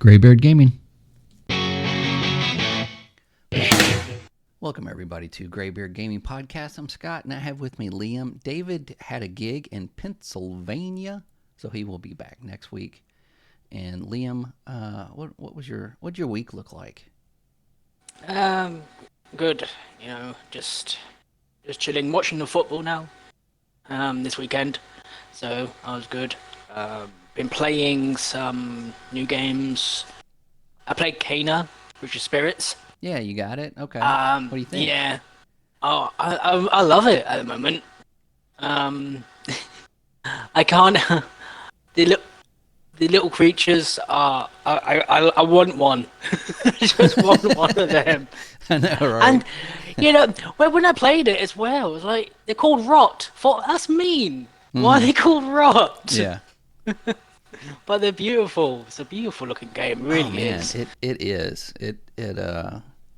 Graybeard Gaming. Welcome, everybody, to Graybeard Gaming Podcast. I'm Scott, and I have with me Liam. David had a gig in Pennsylvania, so he will be back next week. And Liam, what'd your week look like? Good. You know, just chilling, watching the football now. This weekend, so I was good. Been playing some new games. I played Cana, which is Spirits. Yeah, you got it? Okay. What do you think? Yeah. Oh, I love it at the moment. I can't. The little creatures are. I want one. I just want one of them. I know, right? And you know, when I played it as well, it was like they're called rot. That's mean. Why are they called rot? Yeah. But they're beautiful. It's a beautiful looking game, it really is. It is.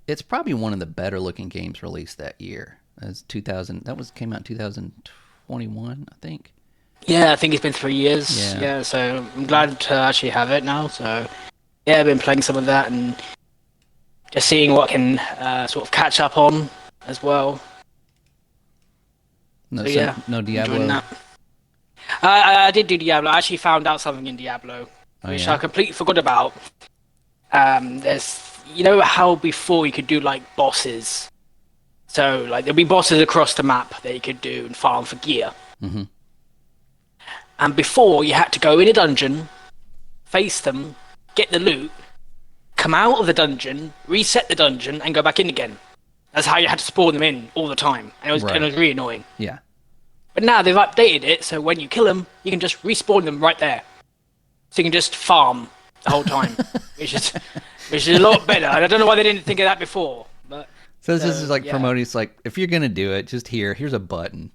It's probably one of the better looking games released that year. As came out in 2021, I think. Yeah, I think it's been 3 years. Yeah, so I'm glad to actually have it now. So yeah, I've been playing some of that and just seeing what I can sort of catch up on as well. No Enjoying Diablo. that. I did do Diablo. I actually found out something in Diablo, which I completely forgot about. There's, you know how before you could do like bosses, so like there'll be bosses across the map that you could do and farm for gear. Mm-hmm. And before you had to go in a dungeon, face them, get the loot, come out of the dungeon, reset the dungeon, and go back in again. That's how you had to spawn them in all the time, and it was really annoying. Yeah. But now they've updated it, so when you kill them, you can just respawn them right there. So you can just farm the whole time, which is a lot better. And I don't know why they didn't think of that before. But this is like promoting. It's like, if you're gonna do it, just here's a button.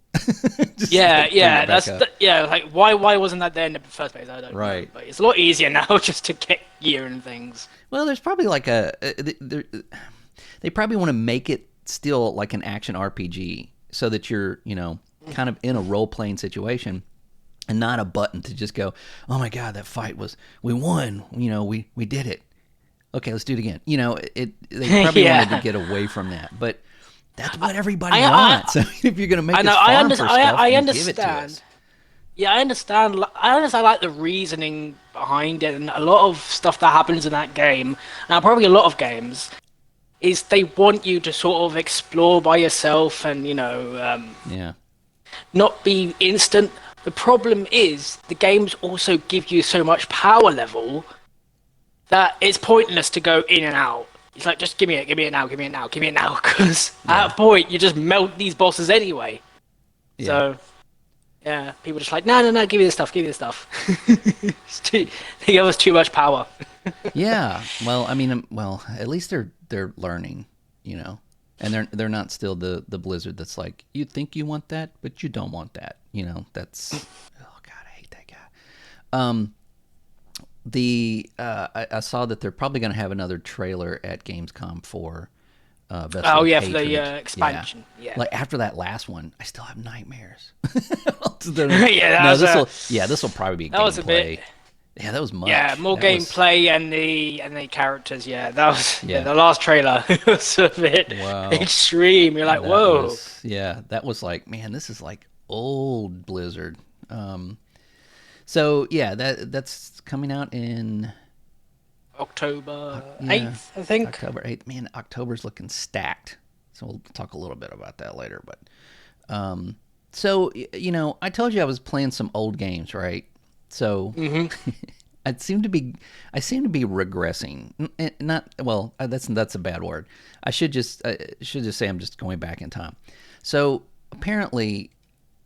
Like why wasn't that there in the first place? I don't know. But it's a lot easier now just to get gear and things. Well, there's probably like they probably want to make it still like an action RPG, so that you're kind of in a role-playing situation and not a button to just go, oh my god, that fight we won, we did it, okay, let's do it again. They probably wanted to get away from that, but that's what everybody wants. So if you're gonna make this farm for stuff, I understand. give it to us. Yeah, I understand like the reasoning behind it, and a lot of stuff that happens in that game, now probably a lot of games, is they want you to sort of explore by yourself and not be instant. The problem is the games also give you so much power level that it's pointless to go in and out. It's like, just give me it now, because at a point you just melt these bosses anyway. Yeah. So yeah, people are just like, no, give me this stuff. They give us too much power. Yeah, well, I mean, at least they're learning, and they're not still the Blizzard that's like, you think you want that, but you don't want that. That's, oh god, I hate that guy. I saw that they're probably going to have another trailer at Gamescom for Vessel for Patronage. the expansion. Yeah. Like after that last one, I still have nightmares. This will probably be gameplay. Yeah, that was much. Yeah, more gameplay and the characters. Yeah, that was the last trailer. It was a bit extreme. You're like, whoa. That was like, man, this is like old Blizzard. So yeah, that's coming out in October 8th, I think. October 8th. Man, October's looking stacked. So we'll talk a little bit about that later. But so I told you I was playing some old games, right? So I seem to be regressing. That's a bad word. I should just say I'm just going back in time. So apparently,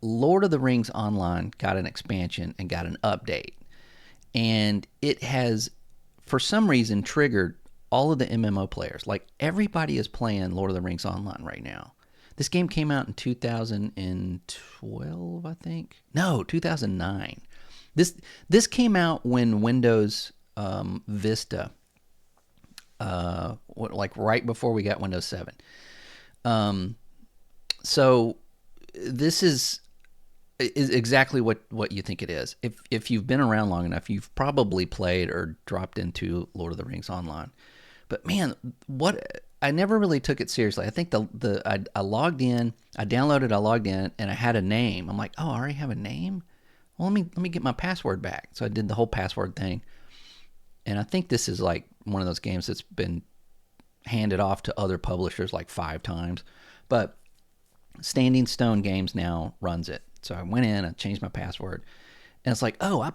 Lord of the Rings Online got an expansion and got an update, and it has, for some reason, triggered all of the MMO players. Like, everybody is playing Lord of the Rings Online right now. This game came out in 2012, I think. No, 2009. This came out when Windows Vista, like right before we got Windows 7. So this is is exactly what you think it is. If you've been around long enough, you've probably played or dropped into Lord of the Rings Online. But man, what I never really took it seriously. I think I logged in, I downloaded, I logged in, and I had a name. I'm like, oh, I already have a name. Well, let me get my password back. So I did the whole password thing, and I think this is like one of those games that's been handed off to other publishers like 5 times, but Standing Stone Games now runs it. So I went in, I changed my password, and it's like, oh,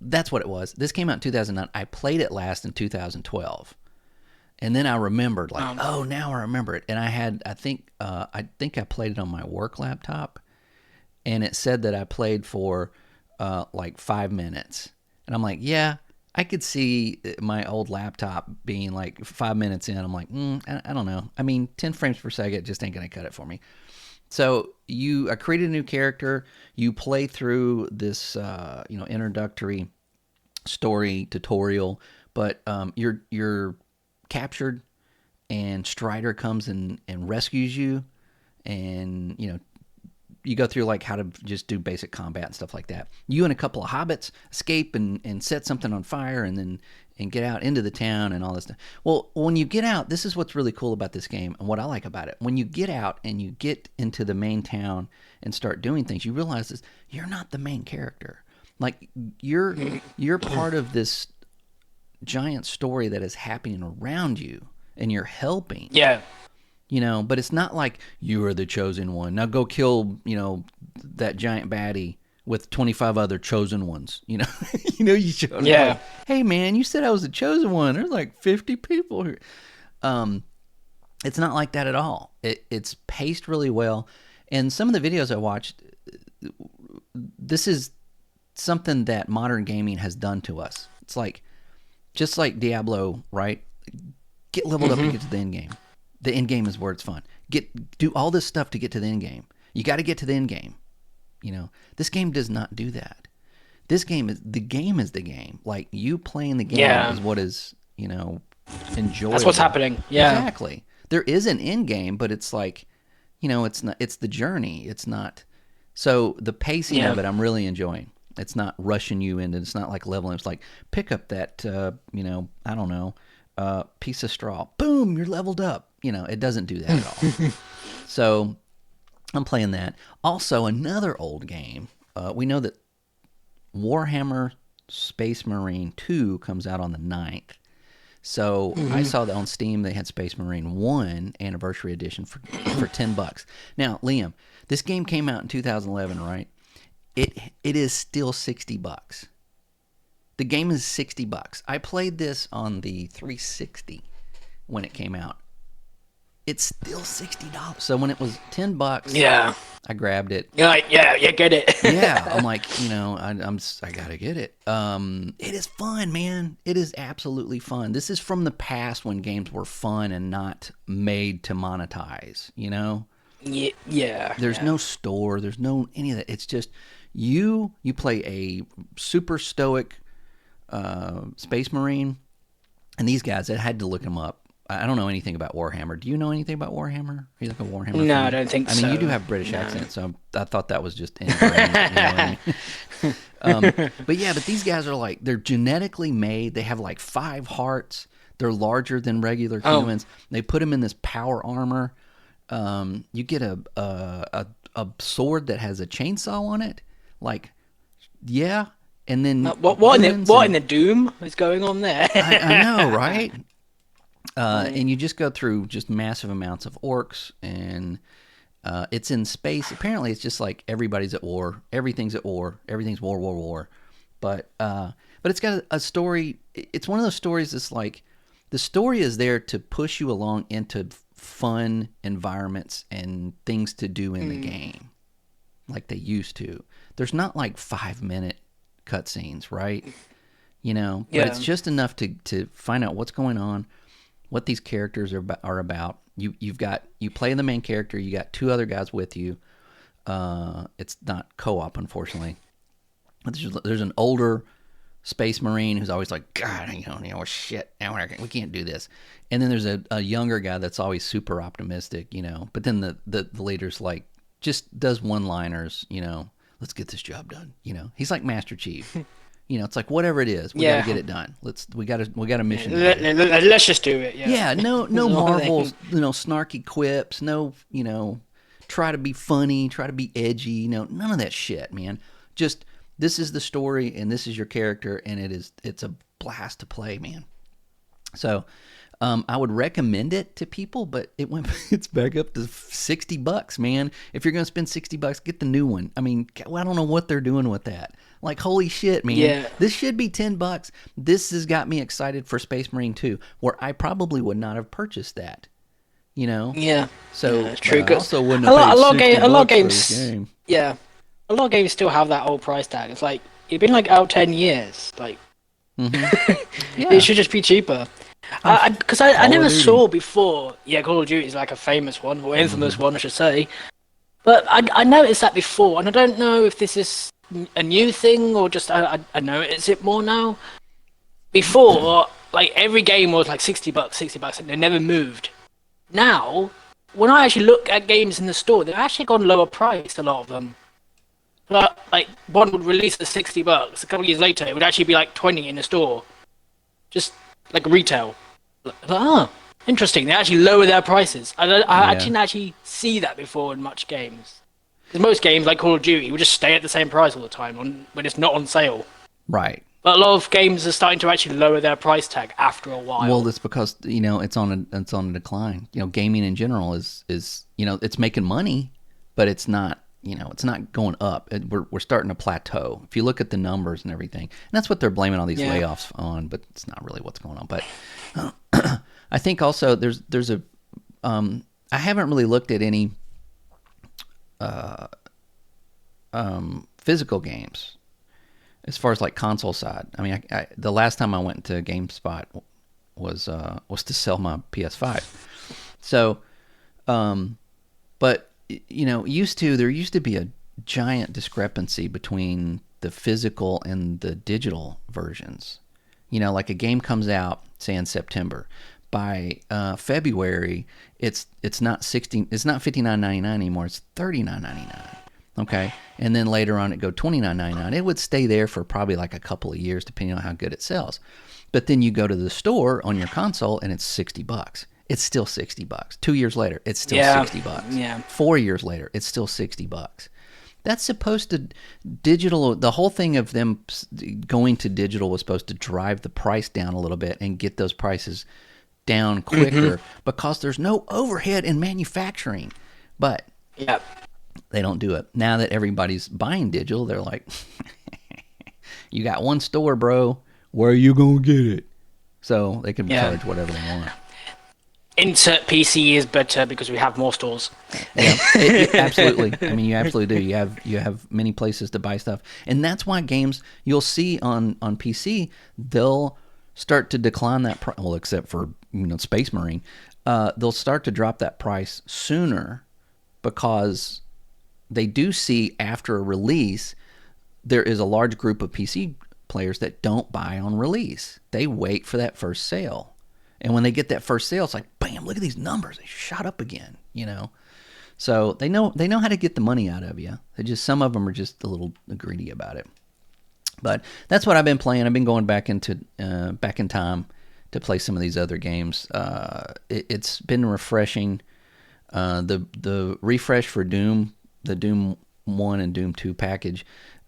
that's what it was. This came out in 2009. I played it last in 2012. And then I remembered, like, oh, now I remember it. And I think I played it on my work laptop, and it said that I played for like 5 minutes. And I'm like, yeah, I could see my old laptop being like 5 minutes in. I'm like, I don't know. I mean, 10 frames per second just ain't going to cut it for me. So I created a new character. You play through this, introductory story tutorial, but you're captured, and Strider comes and rescues you, and you go through like how to just do basic combat and stuff like that. You and a couple of hobbits escape and set something on fire, and get out into the town and all this stuff. Well, when you get out, this is what's really cool about this game and what I like about it. When you get out and you get into the main town and start doing things, you realize this, you're not the main character. Like you're part of this giant story that is happening around you, and you're helping. Yeah. But it's not like you are the chosen one. Now go kill, that giant baddie with 25 other chosen ones. You showed up. Yeah. Like, hey man, you said I was the chosen one. There's like 50 people here. It's not like that at all. It's paced really well. And some of the videos I watched, this is something that modern gaming has done to us. It's like, just like Diablo, right? Get leveled up to get to the end game. The end game is where it's fun. Do all this stuff to get to the end game. You got to get to the end game. This game does not do that. This game is the game. Like you playing the game is what is, enjoyable. That's what's happening. Yeah. Exactly. There is an end game, but it's like, it's not. It's the journey. It's not. So the pacing of it, I'm really enjoying. It's not rushing you in, and it's not like leveling. It's like, pick up that, I don't know, piece of straw. Boom, you're leveled up. It doesn't do that at all. So I'm playing that. Also, another old game. We know that Warhammer Space Marine 2 comes out on the 9th. So I saw that on Steam they had Space Marine 1 Anniversary Edition for $10. Now, Liam, this game came out in 2011, right? It is still $60. The game is $60. I played this on the 360 when it came out. It's still $60. So when it was $10, I grabbed it. You're like, yeah, get it. Yeah, I'm like, I gotta get it. It is fun, man. It is absolutely fun. This is from the past when games were fun and not made to monetize. Yeah. There's no store. There's no any of that. It's just you play a super stoic Space Marine, and these guys, I had to look them up. I don't know anything about Warhammer. Do you know anything about Warhammer? Are you like a Warhammer fan? No, I don't think so. I mean, you do have British accent, so I thought that was just ingrained. But these guys are like, they're genetically made. They have like 5 hearts. They're larger than regular humans. They put them in this power armor. You get a sword that has a chainsaw on it. Like, yeah. And then what in the Doom is going on there? I know, right? And you just go through just massive amounts of orcs, and it's in space. Apparently, it's just like everybody's at war. Everything's at war. Everything's war. But it's got a story. It's one of those stories that's like, the story is there to push you along into fun environments and things to do in the game, like they used to. There's not like 5-minute cutscenes, right? But it's just enough to find out what's going on, what these characters are about. You play the main character. You got 2 other guys with you. It's not co-op, unfortunately. There's an older Space Marine who's always like, God, shit, we can't do this. And then there's a younger guy that's always super optimistic, But then the leader's like, just does one-liners, let's get this job done. He's like Master Chief. It's like whatever it is, we got to get it done. We got a mission. Let's just do it. Yeah. No Marvel, snarky quips. No, try to be funny, try to be edgy. None of that shit, man. Just this is the story, and this is your character, and it's a blast to play, man. So, I would recommend it to people, but it's back up to $60, man. If you're gonna spend $60, get the new one. I mean, I don't know what they're doing with that. Like, holy shit, man. Yeah. This should be $10. This has got me excited for Space Marine 2, where I probably would not have purchased that. Yeah. So that's true. I also wouldn't have paid $60 a lot of for games. this game. Yeah. A lot of games still have that old price tag. It's like it's been like out 10 years. Like, Yeah. it should just be cheaper. Because I never saw before. Yeah, Call of Duty is like a famous one, or infamous one, I should say. But I noticed that before, and I don't know if this is a new thing or just I notice it more now. Before, like every game was like $60, and they never moved. Now, when I actually look at games in the store, they've actually gone lower price. A lot of them. Like one would release at $60. A couple of years later, it would actually be like 20 in the store, just like retail. Interesting. They actually lower their prices. I didn't actually see that before in much games. Because most games, like Call of Duty, will just stay at the same price all the time when it's not on sale. Right. But a lot of games are starting to actually lower their price tag after a while. Well, that's because it's on a decline. Gaming in general is it's making money, but it's not it's not going up. We're starting to plateau. If you look at the numbers and everything, and that's what they're blaming all these layoffs on, but it's not really what's going on. But I think also there's a I haven't really looked at any physical games as far as like console side. I mean, I the last time I went to GameSpot was to sell my PS5. So, but there used to be a giant discrepancy between the physical and the digital versions. Like a game comes out, say in September. By February, it's not $59.99 anymore. It's $39.99. Okay, and then later on it go $29.99. It would stay there for probably like a couple of years, depending on how good it sells. But then you go to the store on your console, and it's $60. It's still $60. 2 years later, it's still $60. Yeah. 4 years later, it's still $60. That's supposed to digital. The whole thing of them going to digital was supposed to drive the price down a little bit and get those prices down quicker because there's no overhead in manufacturing. But they don't do it. Now that everybody's buying digital, they're like, you got one store, bro. Where are you going to get it? So they can charge whatever they want. Insert PC is better because we have more stores. Yeah, absolutely. I mean, you absolutely do. You have many places to buy stuff. And that's why games you'll see on PC, they'll start to decline that price. Well, except for Space Marine, they'll start to drop that price sooner because they do see after a release there is a large group of PC players that don't buy on release. They wait for that first sale, and when they get that first sale, it's like bam! Look at these numbers; they shot up again. So they know how to get the money out of you. Some of them are just a little greedy about it. But that's what I've been playing. I've been going back in time to play some of these other games. It's been refreshing. The refresh for Doom, the Doom 1 and Doom 2 package.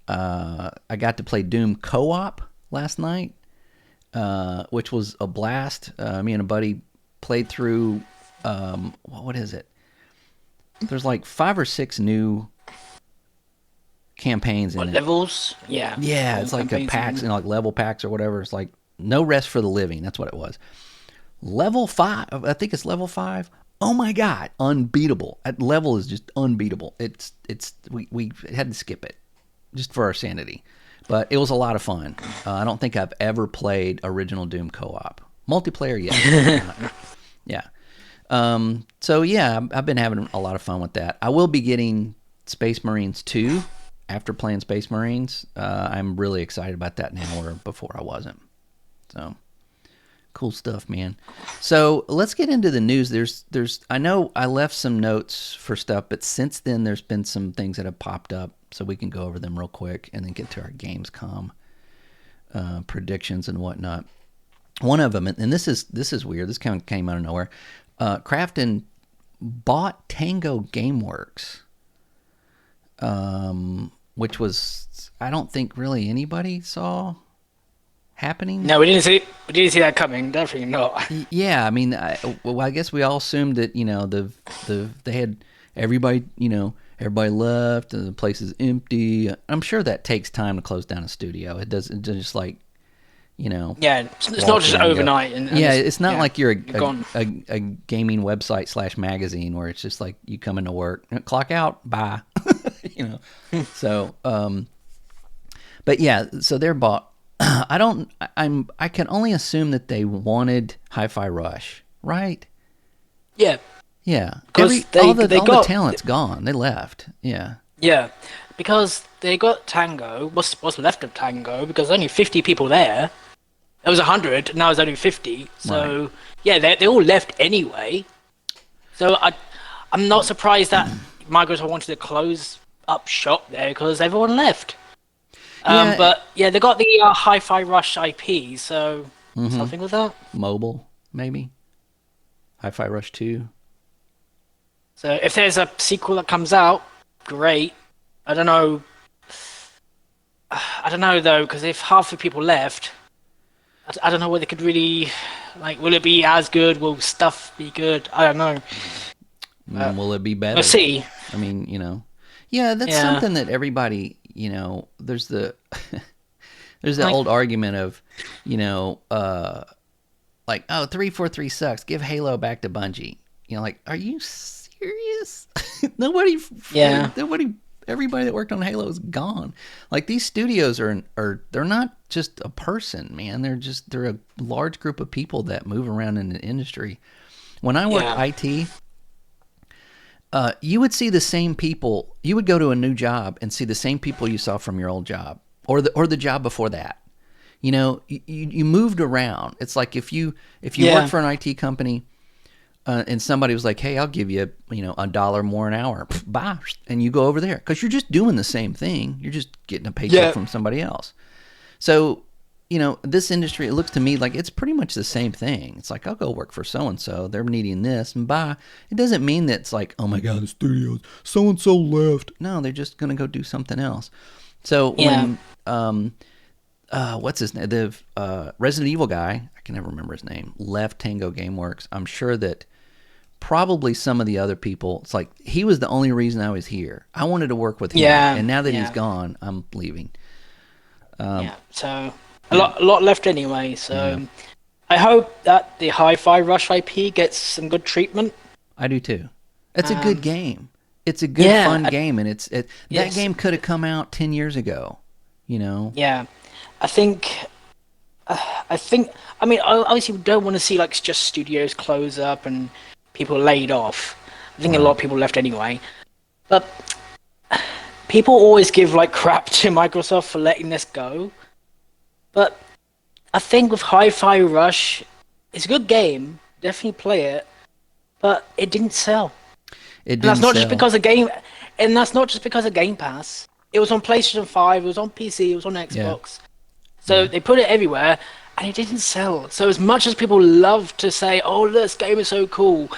I got to play Doom co-op last night, which was a blast. Me and a buddy played through. What is it? There's like 5 or 6 new campaigns in it. Levels? Yeah. Yeah, it's like a packs, like level packs or whatever. It's like No Rest for the Living. That's what it was. Level 5. I think it's level 5. Oh my God, unbeatable. That level is just unbeatable. We had to skip it just for our sanity, but it was a lot of fun. I don't think I've ever played original Doom co-op multiplayer yet. Yeah. So yeah, I've been having a lot of fun with that. I will be getting Space Marines 2 after playing Space Marines. I'm really excited about that now, where before I wasn't. So cool stuff, man. So let's get into the news. There's I know I left some notes for stuff, but since then there's been some things that have popped up so we can go over them real quick and then get to our Gamescom predictions and whatnot. One of them, and this is weird. This kind of came out of nowhere. Krafton bought Tango GameWorks, which was, I don't think really anybody saw happening. No, we didn't see that coming. Definitely not. Yeah, I mean, I guess we all assumed that they had everybody everybody left and the place is empty. I'm sure that takes time to close down a studio. It doesn't just like. Yeah, it's not just overnight. It's not like you're a gaming website / magazine where it's just like you come into work, clock out, bye. So, but yeah, so they're bought. I can only assume that they wanted Hi-Fi Rush, right? Yeah. Yeah. Because all the talent's gone. They left. Yeah. Yeah. Because they got Tango, what's left of Tango, because only 50 people there. There was 100, now there's only 50. So, right. Yeah, they all left anyway. So I'm not surprised that Microsoft wanted to close up shop there because everyone left. But, yeah, they got the Hi-Fi Rush IP, so something with that. Mobile, maybe? Hi-Fi Rush 2? So if there's a sequel that comes out, great. I don't know, though, because if half the people left, I don't know whether they could really, will it be as good? Will stuff be good? I don't know. Will it be better? We'll see. I mean, yeah, that's something that everybody, there's the old argument of, 343 sucks. Give Halo back to Bungie. Are you serious? Everybody that worked on Halo is gone. These studios they're not just a person, man. They're a large group of people that move around in the industry. When I worked IT, you would see the same people. You would go to a new job and see the same people you saw from your old job or the job before that. You moved around. It's like if you work for an IT company. And somebody was like, "Hey, I'll give you, $1 more an hour." Bye, and you go over there because you're just doing the same thing. You're just getting a paycheck from somebody else. So, this industry, it looks to me like it's pretty much the same thing. It's like, I'll go work for so and so. They're needing this, and bye. It doesn't mean that it's like, oh my God, the studios, so and so left. No, they're just gonna go do something else. So when what's his name? The Resident Evil guy, I can never remember his name, left Tango GameWorks. I'm sure that. Probably some of the other people, it's like he was the only reason I was here. I wanted to work with him, and now that he's gone, I'm leaving. So a lot left anyway. So I hope that the Hi-Fi Rush IP gets some good treatment. I do too. It's a good game. It's a good fun game, and that game could have come out 10 years ago. Yeah, I think. I mean, obviously, we don't want to see just studios close up and people laid off. I think a lot of people left anyway. But people always give crap to Microsoft for letting this go. But I think with Hi-Fi Rush, it's a good game. Definitely play it. But it didn't sell. That's not just because of Game Pass. It was on PlayStation 5, it was on PC, it was on Xbox. So they put it everywhere. And it didn't sell. So as much as people love to say, "Oh, this game is so cool,"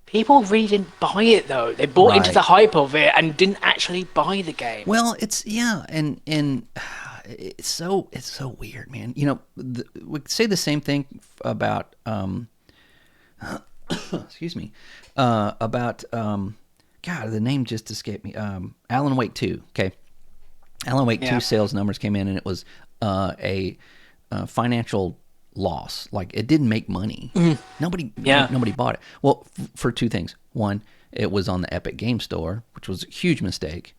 people really didn't buy it though. They bought into the hype of it and didn't actually buy the game. Well, and it's so weird, man. We say the same thing about excuse me, about God, the name just escaped me. Alan Wake 2. Okay, Alan Wake 2 sales numbers came in, and it was a financial loss. It didn't make money. Nobody bought it. Well, for two things. One, it was on the Epic Game Store, which was a huge mistake.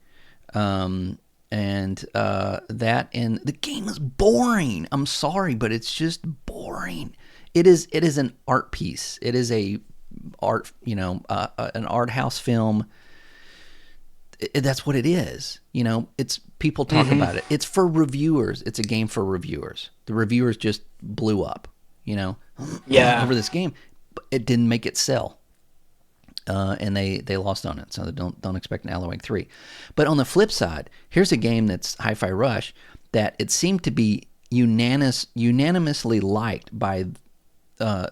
And that, and the game is boring. I'm sorry, but it's just boring. It is an art piece. It is an art house film. That's what it is. It's people talk about it. It's for reviewers. It's a game for reviewers. The reviewers just blew up, over this game. But it didn't make it sell. and they lost on it, so they don't expect an Alan Wake 3. But on the flip side, here's a game that's Hi-Fi Rush that it seemed to be unanimously liked by the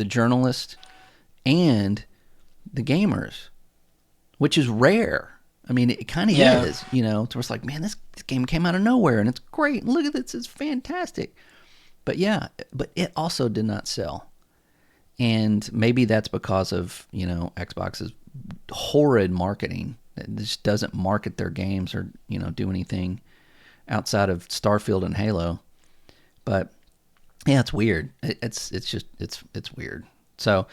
journalists and the gamers, which is rare. I mean, it kind of is, you know. So it's like, man, this game came out of nowhere, and it's great. Look at this, it's fantastic. But yeah, but it also did not sell. And maybe that's because of, you know, Xbox's horrid marketing. It just doesn't market their games or, you know, do anything outside of Starfield and Halo. But yeah, it's weird. It's weird. So,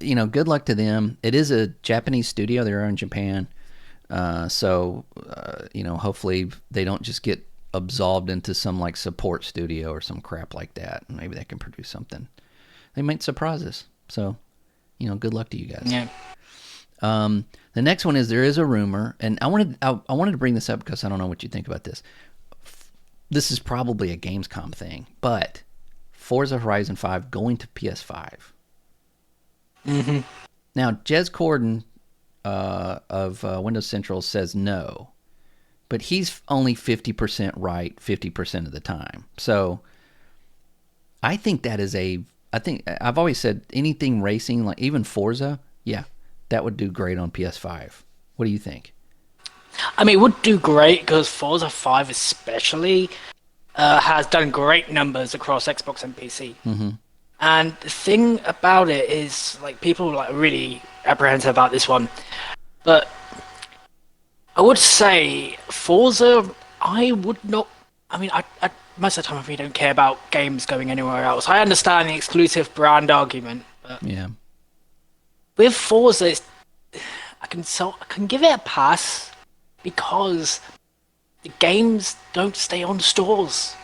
you know, good luck to them. It is a Japanese studio. They're in Japan. So, you know, hopefully they don't just get absolved into some like support studio or some crap like that. And maybe they can produce something. They might surprise us. So, you know, good luck to you guys. Yeah. The next one is there is a rumor, and I wanted to bring this up because I don't know what you think about this. This is probably a Gamescom thing, but Forza Horizon 5 going to PS5. Mm-hmm. Now, Jez Corden of Windows Central says no, but he's only 50% right 50% of the time. So I think that is I've always said anything racing, like even Forza, yeah, that would do great on PS5. What do you think? I mean, it would do great because Forza 5 especially has done great numbers across Xbox and PC. Mm-hmm. And the thing about it is, like, people like really apprehensive about this one. But I would say Forza, I would not. I mean, I most of the time I really don't care about games going anywhere else. I understand the exclusive brand argument, but yeah, with Forza, I can give it a pass because the games don't stay on stores.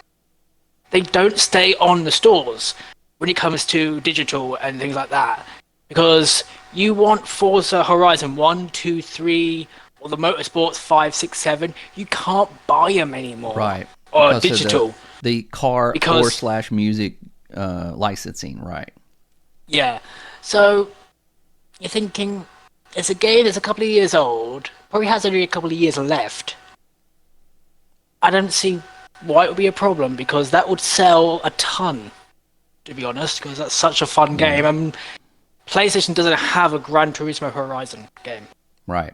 They don't stay on the stores when it comes to digital and things like that. Because you want Forza Horizon 1, 2, 3, or the Motorsports 5, 6, 7, you can't buy them anymore. Right. Or because digital. The car or / music licensing, right. Yeah. So you're thinking, it's a game that's a couple of years old, probably has only a couple of years left. I don't see why it would be a problem, because that would sell a ton, to be honest, because that's such a fun game. And PlayStation doesn't have a Gran Turismo Horizon game. Right.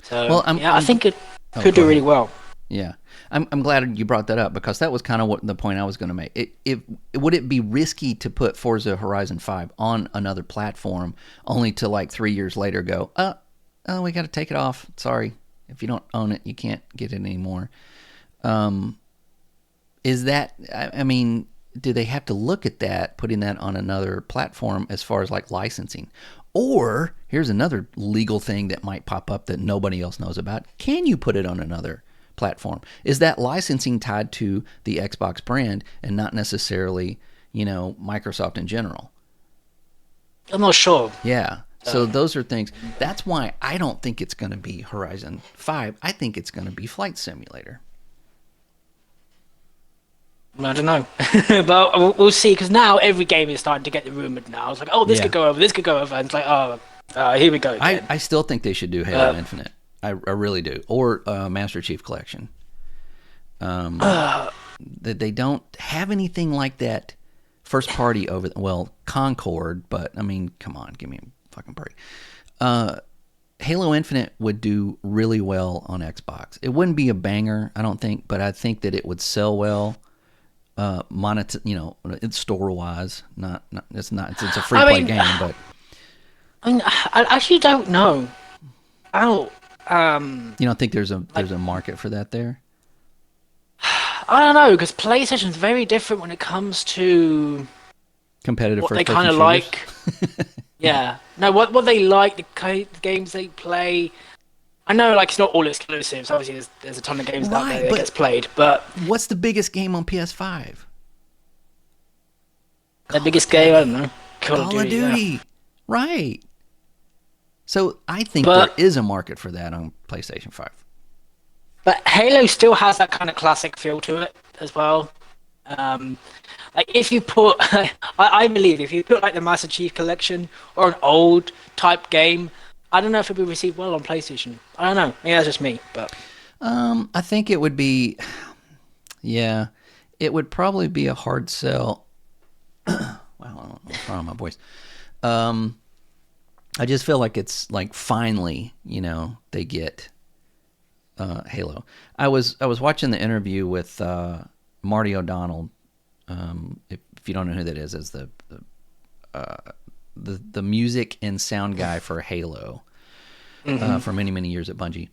So, well, I think it could do really well. Yeah. I'm glad you brought that up, because that was kind of what the point I was going to make. Would it be risky to put Forza Horizon 5 on another platform only to like 3 years later go, oh, we got to take it off. Sorry. If you don't own it, you can't get it anymore. Is that, I mean, do they have to look at that, putting that on another platform as far as like licensing? Or here's another legal thing that might pop up that nobody else knows about. Can you put it on another platform? Is that licensing tied to the Xbox brand and not necessarily, you know, Microsoft in general? I'm not sure. Yeah. So those are things. That's why I don't think it's going to be Horizon 5. I think it's going to be Flight Simulator. I don't know. But we'll see, because now every game is starting to get rumored now. It's like, oh, this could go over, this could go over. And it's like, oh, here we go again. I still think they should do Halo Infinite. I really do. Or Master Chief Collection. They don't have anything like that first party over... Well, Concord, but, I mean, come on, give me a fucking break. Halo Infinite would do really well on Xbox. It wouldn't be a banger, I don't think, but I think that it would sell well. It's store-wise. It's a free-play game, but... I mean, I actually don't know. You don't think there's a market for that there? I don't know, because PlayStation's very different when it comes to competitive what they kind of like. Yeah, no, what they like, the games they play. I know, like, it's not all exclusives. Obviously, there's a ton of games out there that gets played, but what's the biggest game on PS5? The biggest game, I don't know. Call of Duty. Yeah. Right. So I think there is a market for that on PlayStation 5. But Halo still has that kind of classic feel to it as well. Like if you put, I believe if you put like the Master Chief Collection or an old type game, I don't know if it would be received well on PlayStation. I don't know. Maybe that's just me, but I think it would be, yeah, it would probably be a hard sell. Wow, I don't know what's wrong with my voice. I just feel like it's like finally, they get Halo. I was watching the interview with Marty O'Donnell. If you don't know who that is, as the music and sound guy for Halo for many years at Bungie,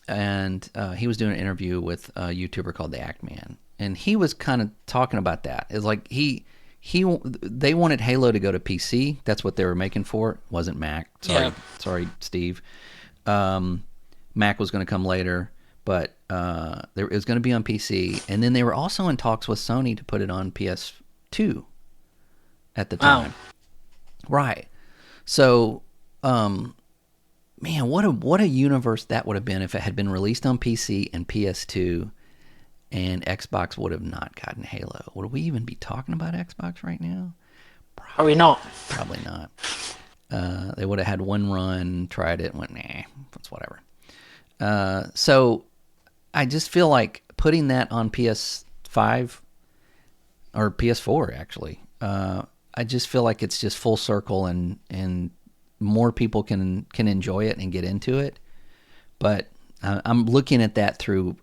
and he was doing an interview with a YouTuber called the Act Man, and he was kind of talking about that. It's like they wanted Halo to go to PC. That's what they were making for. It wasn't Mac. Sorry, Steve. Mac was going to come later, but it was going to be on PC. And then they were also in talks with Sony to put it on PS2 at the time. Wow. Right. So, man, what a universe that would have been if it had been released on PC and PS2, and Xbox would have not gotten Halo. Would we even be talking about Xbox right now? Probably not. Probably not. They would have had one run, tried it, and went, nah, it's whatever. So I just feel like putting that on PS5 or PS4, actually, I just feel like it's just full circle and more people can enjoy it and get into it. But I'm looking at that through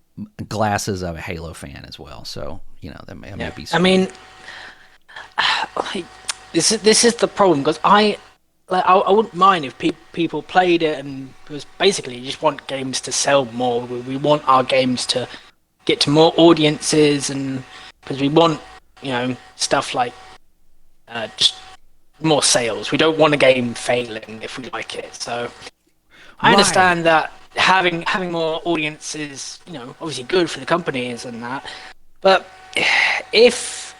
glasses of a Halo fan as well. So, that may be something. I mean, this is the problem, because I wouldn't mind if people played it, and because basically you just want games to sell more. We want our games to get to more audiences, and because we want stuff like just more sales. We don't want a game failing if we like it. So I understand that having more audiences, obviously good for the companies and that. But if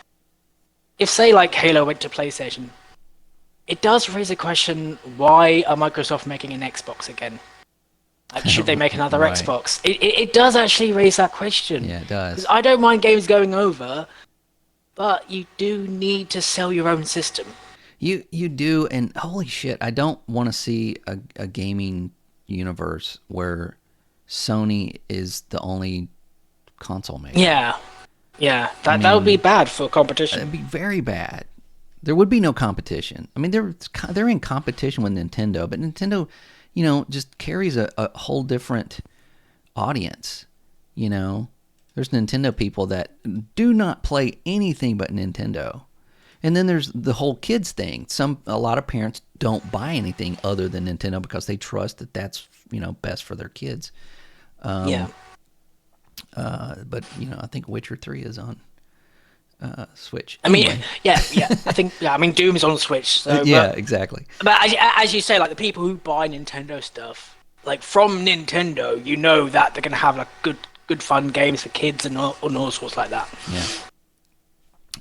say like Halo went to PlayStation, it does raise a question: why are Microsoft making an Xbox again? Like, should they make another Xbox? It does actually raise that question. Yeah, it does. 'Cause I don't mind games going over, but you do need to sell your own system. You do, and holy shit, I don't want to see a gaming universe where Sony is the only console maker. Yeah, that would be bad for competition. That'd be very bad. There would be no competition. I mean, they're in competition with Nintendo, but Nintendo, just carries a whole different audience. There's Nintendo people that do not play anything but Nintendo. And then there's the whole kids thing. A lot of parents don't buy anything other than Nintendo because they trust that that's, best for their kids. But I think Witcher 3 is on Switch. Anyway. I mean, yeah. I mean, Doom is on Switch. So, exactly. But as you say, like the people who buy Nintendo stuff, like from Nintendo, that they're gonna have like good fun games for kids and all sorts like that.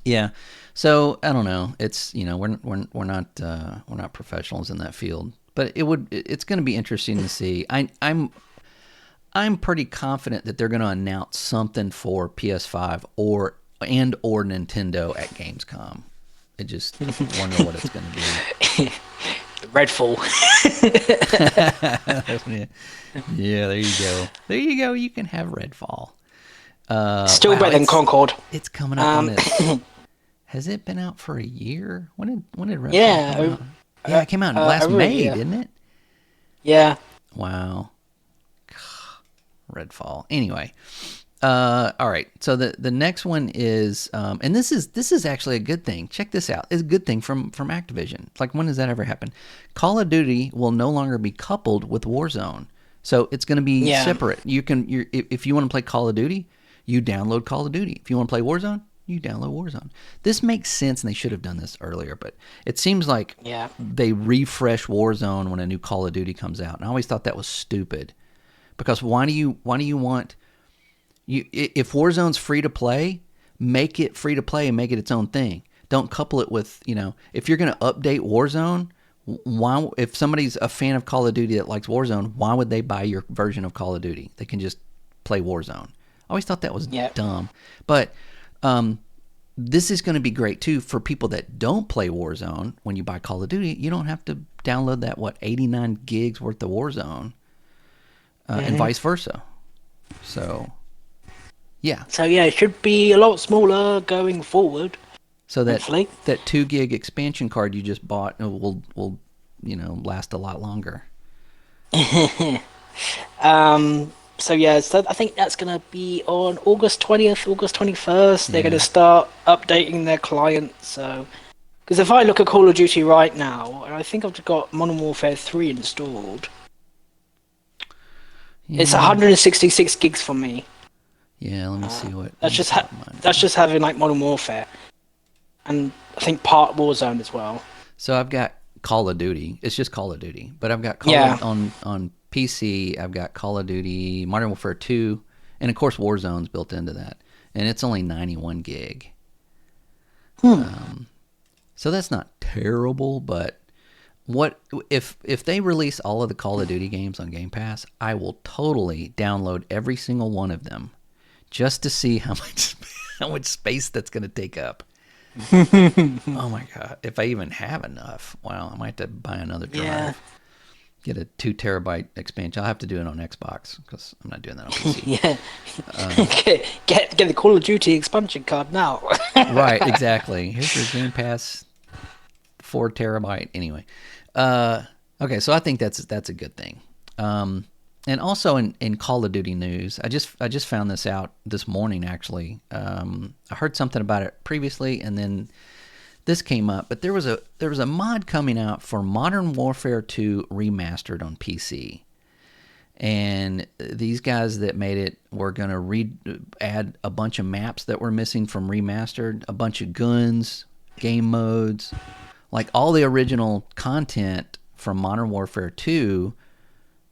Yeah. So I don't know. It's we're not professionals in that field, but it's going to be interesting to see. I'm pretty confident that they're going to announce something for PS5 or Nintendo at Gamescom. I just wonder what it's going to be. Redfall. Yeah, there you go. There you go. You can have Redfall. Still better than Concord. It's coming up on this. Has it been out for a year? When did Redfall come out? Yeah, it came out last May, didn't it? Yeah. Wow. Redfall. Anyway, all right. So the next one is, and this is actually a good thing. Check this out. It's a good thing from Activision. It's like, when does that ever happen? Call of Duty will no longer be coupled with Warzone, so it's going to be separate. If you want to play Call of Duty, you download Call of Duty. If you want to play Warzone, you download Warzone. This makes sense, and they should have done this earlier, but it seems like they refresh Warzone when a new Call of Duty comes out, and I always thought that was stupid, because why do you want if Warzone's free to play, make it free to play and make it its own thing. Don't couple it with, if you're going to update Warzone, why, if somebody's a fan of Call of Duty that likes Warzone, why would they buy your version of Call of Duty? They can just play Warzone. I always thought that was dumb, but this is going to be great too for people that don't play Warzone. When you buy Call of Duty, you don't have to download that 89 gigs worth of Warzone, and vice versa. So, yeah. So yeah, it should be a lot smaller going forward. So that hopefully. that 2 gig expansion card you just bought will last a lot longer. So yeah, so I think that's gonna be on August 20th, August 21st. They're gonna start updating their client. So, because if I look at Call of Duty right now, and I think I've got Modern Warfare 3 installed, it's 166 gigs for me. Yeah, let me see what. That's just having like Modern Warfare, and I think part Warzone as well. So I've got Call of Duty. It's just Call of Duty, but I've got on PC. I've got Call of Duty, Modern Warfare 2, and of course Warzone's built into that, and it's only 91 gig. So that's not terrible, but what if they release all of the Call of Duty games on Game Pass? I will totally download every single one of them just to see how much space that's going to take up. Oh my god! If I even have enough, wow! I might have to buy another drive. Yeah. Get a 2 terabyte expansion. I'll have to do it on Xbox because I'm not doing that on PC. Yeah. Get the Call of Duty expansion card now. Right, exactly. Here's your Game Pass 4 terabyte. Anyway, okay, so I think that's a good thing. And also in Call of Duty news, I just found this out this morning actually. I heard something about it previously, and then this came up. But there was a mod coming out for Modern Warfare 2 Remastered on PC, and these guys that made it were gonna add a bunch of maps that were missing from Remastered, a bunch of guns, game modes, like all the original content from Modern Warfare 2.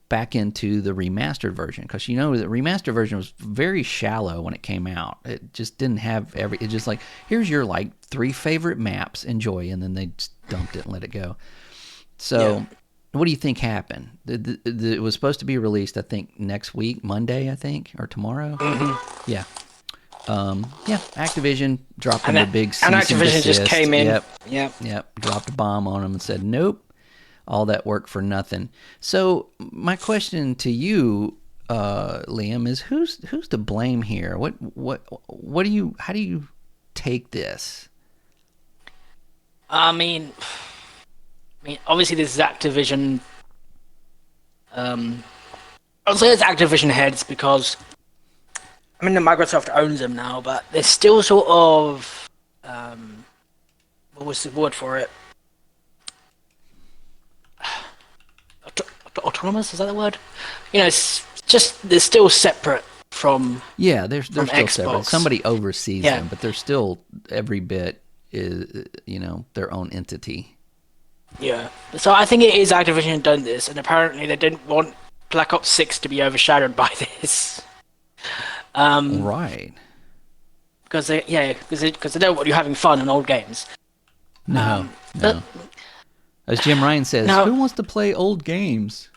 Back into the remastered version, because the remastered version was very shallow when it came out. It just didn't have it's just like, here's your like 3 favorite maps, enjoy, and then they just dumped it and let it go. So what do you think happened? It was supposed to be released, I think, next week, Monday, I think, or tomorrow. Yeah. Activision dropped the big cease and Activision just came in. Yep. Dropped a bomb on them and said, nope. All that work for nothing. So my question to you, Liam, is who's to blame here? How do you take this? I mean, obviously this is Activision. I'll say it's Activision heads because I mean Microsoft owns them now, but they're still sort of what was the word for it? Autonomous, is that the word? It's just they're still separate from they're still Xbox. separate. Somebody oversees them, but they're still every bit is their own entity. Yeah, so I think it is Activision done this, and apparently they didn't want Black Ops 6 to be overshadowed by this. Right. Because they don't want you having fun in old games. No. As Jim Ryan says, who wants to play old games?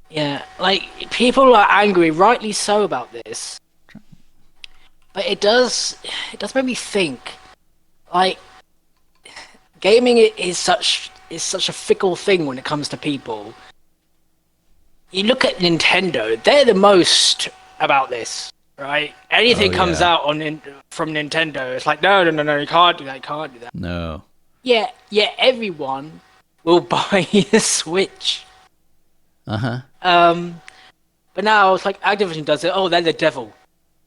Yeah, like, people are angry, rightly so, about this. But it does make me think, like, gaming is such a fickle thing when it comes to people. You look at Nintendo, they're the most about this, right? Anything comes out from Nintendo, it's like, no, you can't do that, No. Yeah, everyone will buy a Switch. But now it's like Activision does it. Oh, they're the devil.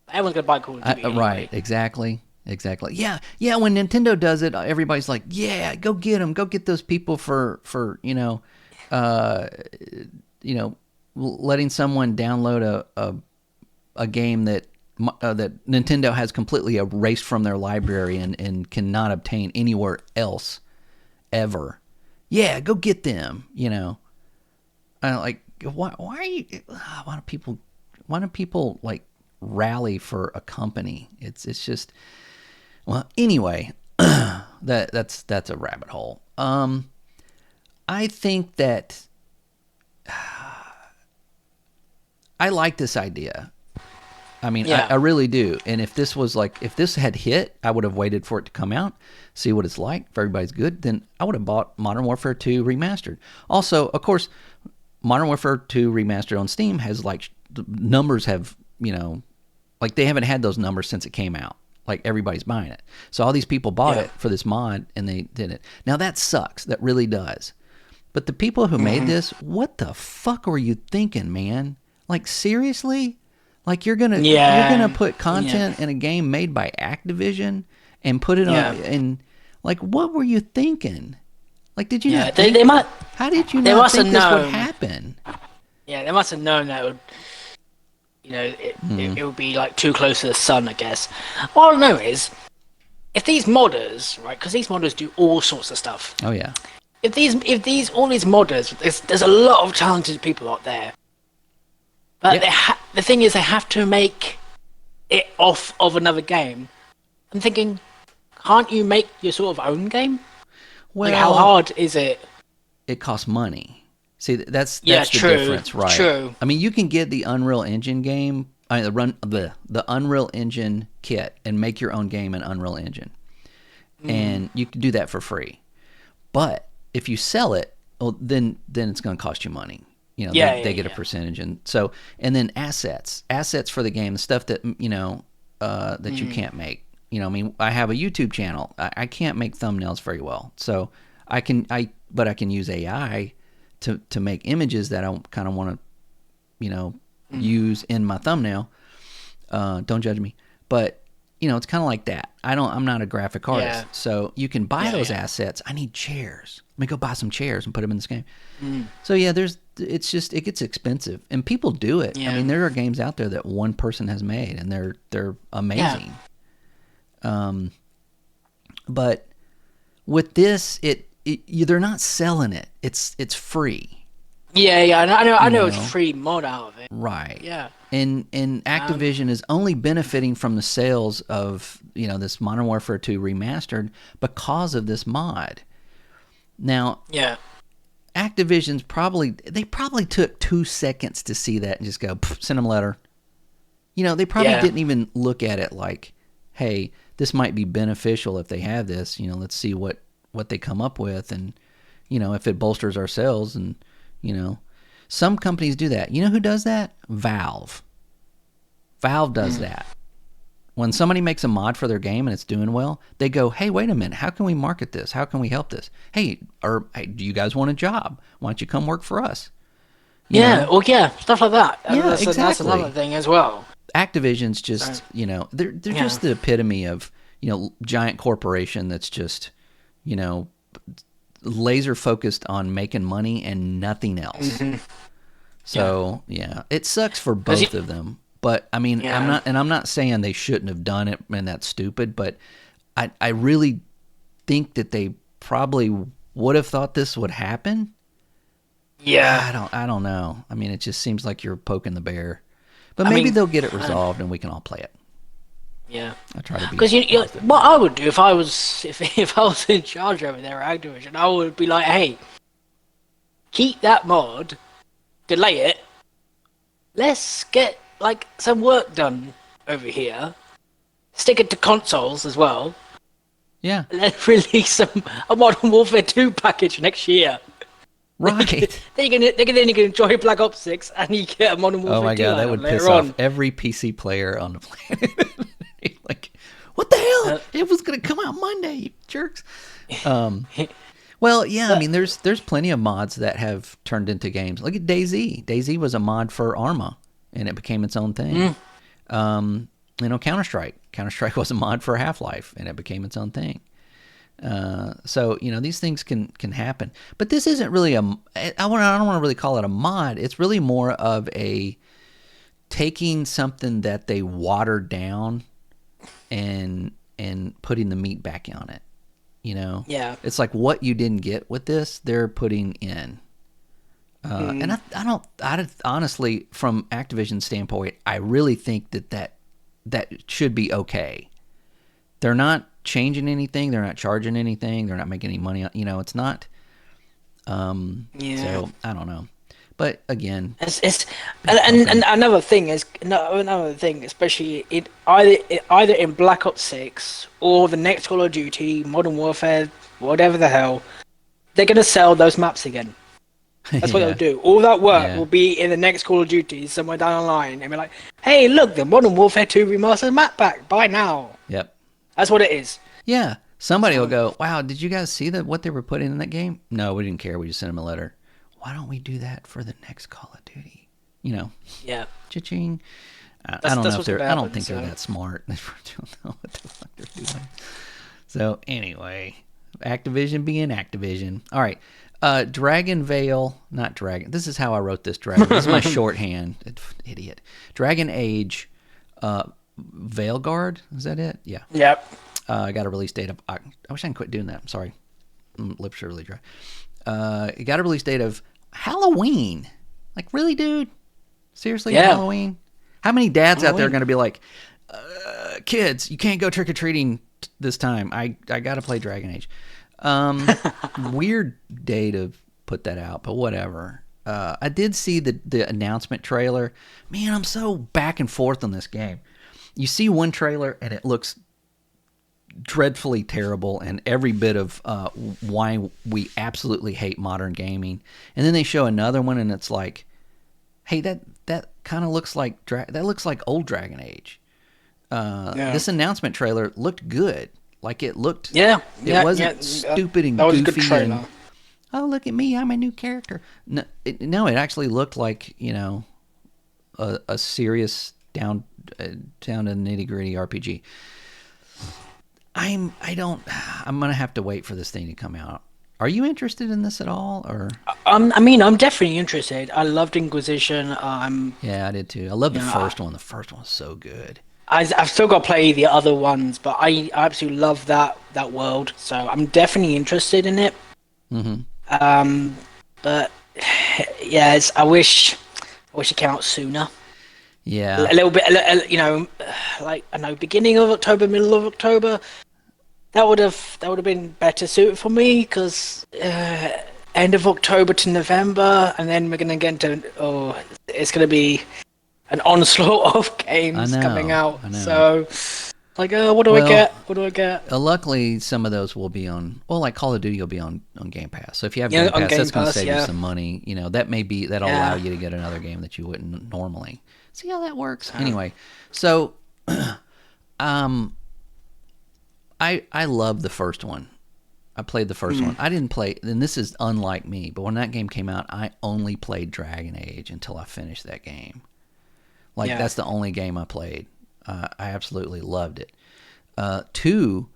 Everyone's gonna buy Call of Duty. Anyway. Right, exactly. Yeah. When Nintendo does it, everybody's like, yeah, go get them. Go get those people for letting someone download a game that Nintendo has completely erased from their library and cannot obtain anywhere else ever. Yeah, go get them. Like, why are you? Why do people like rally for a company? It's just, well, anyway, that's a rabbit hole. I think that I like this idea. I mean, Yeah. I really do. And if this was like, if this had hit, I would have waited for it to come out, see what it's like. If everybody's good, then I would have bought Modern Warfare 2 Remastered. Also, of course, Modern Warfare 2 Remastered on Steam has like, the numbers have, like they haven't had those numbers since it came out. Like everybody's buying it. So all these people bought it for this mod and they did it. Now that sucks. That really does. But the people who made this, what the fuck were you thinking, man? Like seriously? Like you're gonna put content in a game made by Activision and put it on and like what were you thinking? Like did you not think, they might, how did you not think this would happen? Yeah, they must have known that it would, it would be like too close to the sun, I guess. All I know is if these modders, right, because these modders do all sorts of stuff. Oh yeah. If all these modders, there's a lot of talented people out there. But the thing is, they have to make it off of another game. I'm thinking, can't you make your sort of own game? Well, like, how hard is it? It costs money. See, that's the difference, right? True. I mean, you can get the Unreal Engine game, the Unreal Engine kit, and make your own game in Unreal Engine, and you can do that for free. But if you sell it, well, then it's going to cost you money. They get a percentage, and then assets for the game, the stuff that that you can't make. I mean, I have a YouTube channel. I can't make thumbnails very well, so but I can use AI to make images that I kind of want to, use in my thumbnail. Don't judge me, but it's kind of like that. I'm not a graphic artist, so you can buy those assets. I need chairs. Let me go buy some chairs and put them in this game. So yeah, it gets expensive, and people do it. I mean, there are games out there that one person has made, and they're amazing. But with this, they're not selling it. It's free. I know it's free mod out of it. Right. Yeah. And Activision is only benefiting from the sales of this Modern Warfare 2 Remastered because of this mod. Now, Activision's probably took 2 seconds to see that and just go, send them a letter. They probably didn't even look at it like, hey, this might be beneficial if they have this. Let's see what they come up with, and if it bolsters our sales, and some companies do that. You know who does that? Valve. Valve does that. When somebody makes a mod for their game and it's doing well, they go, hey, wait a minute, how can we market this? How can we help this? Hey, do you guys want a job? Why don't you come work for us? Stuff like that. Exactly. That's another thing as well. Activision's just, they're just the epitome of, giant corporation that's just, laser focused on making money and nothing else. So, it sucks for both of them. But I mean, I'm not saying they shouldn't have done it and that's stupid, but I really think that they probably would have thought this would happen. Yeah. I don't know. I mean, it just seems like you're poking the bear. But maybe they'll get it resolved and we can all play it. Yeah. I try to be because what I would do if I was in charge over there at Activision, I would be like, hey, keep that mod, delay it. Let's get like some work done over here. Stick it to consoles as well. Yeah. And then release a Modern Warfare 2 package next year. Right. then you can enjoy Black Ops 6 and you get a Modern Warfare 2. Oh my god, that would piss off every PC player on the planet. Like, what the hell? It was going to come out Monday, you jerks. Well, yeah, I mean, there's plenty of mods that have turned into games. Look at DayZ. DayZ was a mod for Arma, and it became its own thing. Counter-Strike. Counter-Strike was a mod for Half-Life, and it became its own thing. So, these things can happen. But this isn't really I don't want to really call it a mod. It's really more of a taking something that they watered down and putting the meat back on it. Yeah. It's like what you didn't get with this, they're putting in. And I honestly, from Activision's standpoint, I really think that should be okay. They're not changing anything. They're not charging anything. They're not making any money. It's not. So I don't know. But again, It's and another thing is especially either in Black Ops 6 or the next Call of Duty, Modern Warfare, whatever the hell, they're gonna sell those maps again. That's what they'll yeah, do. All that work yeah, will be in the next Call of Duty somewhere down the line, and be like, "Hey, look, the Modern Warfare 2 remastered map pack. Buy now." yep, That's what it is. yeah. Somebody will So, go, "Wow, did you guys see what they were putting in that game?" No, we didn't care. We just sent them a letter. Why don't we do that for the next Call of Duty? You know, yeah, cha-ching. I that's don't know if what's they're. gonna I don't happen, think so. they're that smart. They don't know what the fuck they're doing. So anyway, Activision being Activision. All right, Dragon Veil, not Dragon. This is how I wrote this. Dragon. This is my shorthand. Idiot. Dragon Age, Veilguard. Is that it? Yeah. Yep. I got a release date of. I wish I could quit doing that. I'm sorry. Lips are really dry. It got a release date of Halloween. Like, really, dude? Seriously, Yeah. Halloween? How many dads out there are Halloween. going to be like, kids, you can't go trick or treating this time. I got to play Dragon Age. Weird day to put that out, but whatever. I did see the announcement trailer. Man, I'm so back and forth on this game. You see one trailer and it looks dreadfully terrible and every bit of why we absolutely hate modern gaming. And then they show another one and it's like, hey, that kind of looks like that looks like old Dragon Age. This announcement trailer looked good. Like it looked, it wasn't stupid and that was goofy a good trailer. and oh, look at me, I'm a new character. No, it actually looked like, you know, a serious down to nitty gritty RPG. I'm gonna have to wait for this thing to come out. Are you interested in this at all, or? I mean, I'm definitely interested. I loved Inquisition. Yeah, I did too. I love the first one. The first one was so good. I've still got to play the other ones, but I absolutely love that world. So I'm definitely interested in it. Mm-hmm. But yes, I wish it came out sooner. Yeah, A little bit, you know, like I know, beginning of October, middle of October. That would have been better suited for me because end of October to November, and then we're gonna get into it's gonna be an onslaught of games coming out. I know. So, like, what do I get? What do I get? Luckily, some of those will be on. Well, like Call of Duty will be on Game Pass. So if you have Yeah, Game on Pass, Game that's going to Pass, save yeah. you some money. You know, that'll allow you to get another game that you wouldn't normally. See how that works? Anyway, so I love the first one. I played the first one. I didn't play, and this is unlike me, but when that game came out, I only played Dragon Age until I finished that game. Like, that's the only game I played. I absolutely loved it. Two,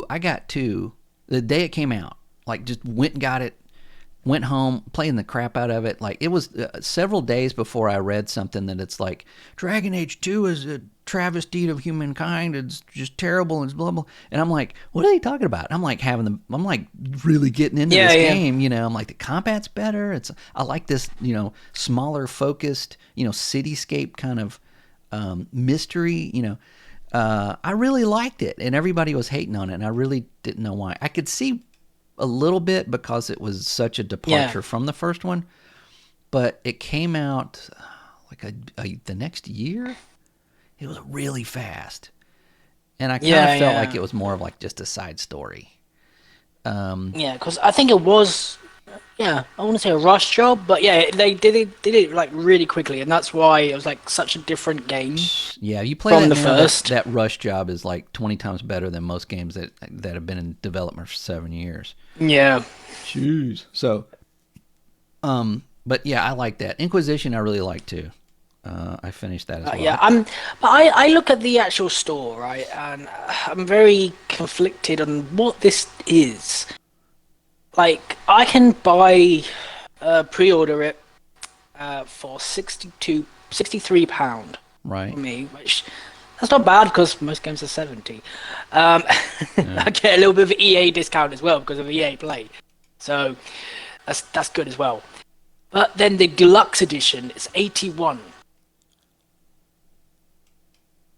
I got two the day it came out. Like, just went and got it, went home, playing the crap out of it. Like, it was several days before I read something that it's like, Dragon Age 2 is a travesty of humankind. It's just terrible and blah, blah. And I'm like, what are they talking about? I'm like I'm like really getting into this game, you know. I'm like, the combat's better. I like this, you know, smaller focused, you know, cityscape kind of mystery, you know. I really liked it, and everybody was hating on it, and I really didn't know why. I could see a little bit because it was such a departure from the first one, but it came out like the next year. It was really fast, and I kind of felt like it was more of like just a side story. Because I think it was, I want to say a rush job, but they did it like really quickly, and that's why it was like such a different game. Yeah, you play from that the now, first. that rush job is like 20 times better than most games that have been in development for 7 years. Yeah. Jeez. So, but yeah, I like that. Inquisition, I really like too. I finished that as well. But I look at the actual store, right, and I'm very conflicted on what this is. Like, I can buy, pre-order it for £63 Right. for me, which that's not bad because most games are 70. I get a little bit of EA discount as well because of EA Play, so that's good as well. But then the deluxe edition is 81.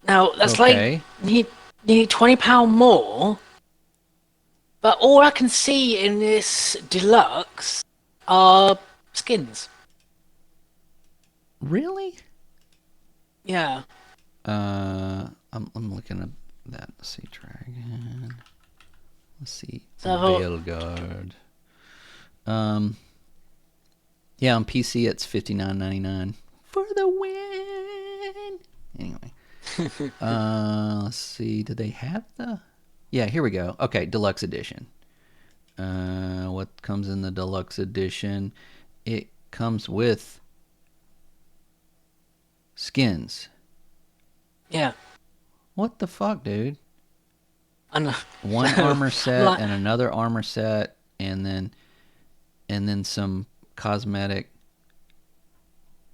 Now that's like nearly £20 more. But all I can see in this deluxe are skins. Really? Yeah. I'm looking at that. Let's see, Dragon. Let's see, So Veilguard. Yeah, on PC it's $59.99 for the win. Anyway, let's see. Did they have the? Yeah, here we go. Okay, deluxe edition. What comes in the deluxe edition? It comes with skins. Yeah. What the fuck, dude? I know. One armor set and another armor set, and then some cosmetic.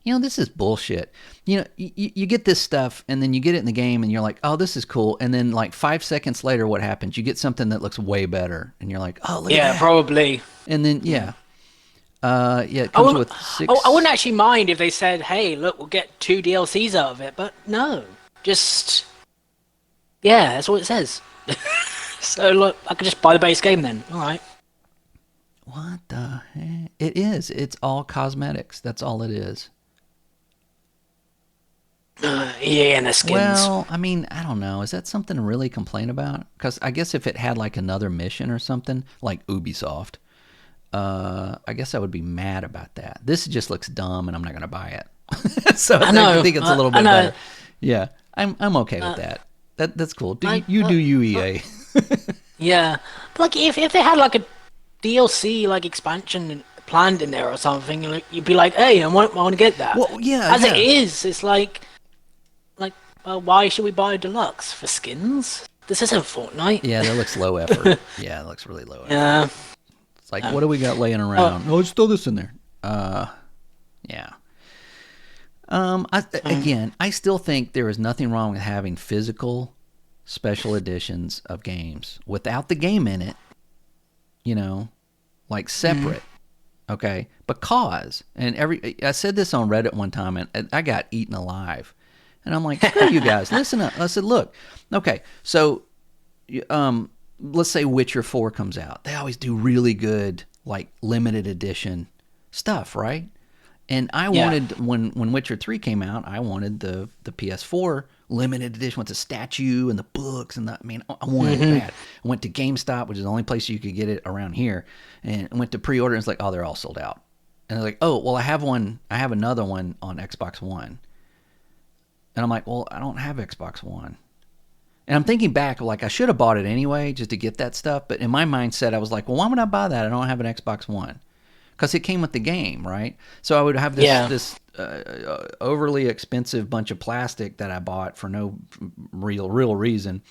You know, this is bullshit. You know, you get this stuff, and then you get it in the game, and you're like, oh, this is cool. And then, like, 5 seconds later, what happens? You get something that looks way better, and you're like, oh, look at that. Yeah, probably. And then, yeah. It comes with 6... I wouldn't actually mind if they said, hey, look, we'll get 2 DLCs out of it. But no. Just... Yeah, that's what it says. So, look, I could just buy the base game then. All right. What the heck? It is. It's all cosmetics. That's all it is. Yeah, and the skins. Well, I mean, I don't know. Is that something to really complain about? Because I guess if it had like another mission or something, like Ubisoft, I guess I would be mad about that. This just looks dumb, and I'm not going to buy it. So I think it's a little bit better. Yeah, I'm okay with that. That's cool. You do EA. Yeah, but like if they had like a DLC like expansion planned in there or something, like, you'd be like, hey, I want to get that. Well, yeah. As it is, it's like, why should we buy a deluxe for skins? This isn't Fortnite. Yeah, that looks low effort. Yeah, it looks really low effort. Yeah. It's like, what do we got laying around? Oh, let's throw this in there. Yeah. Again, I still think there is nothing wrong with having physical special editions of games without the game in it. You know, like separate. Okay, because I said this on Reddit one time, and I got eaten alive. And I'm like, screw you guys, listen up. I said, look, okay, so let's say Witcher 4 comes out. They always do really good, like, limited edition stuff, right? And I wanted, when Witcher 3 came out, I wanted the PS4 limited edition with the statue and the books and I wanted it bad. I went to GameStop, which is the only place you could get it around here, and I went to pre-order, and it's like, oh, they're all sold out. And I was like, oh, well, I have another one on Xbox One. And I'm like, well, I don't have Xbox One. And I'm thinking back, like, I should have bought it anyway just to get that stuff. But in my mindset, I was like, well, why would I buy that? I don't have an Xbox One. Because it came with the game, right? So I would have this overly expensive bunch of plastic that I bought for no real reason,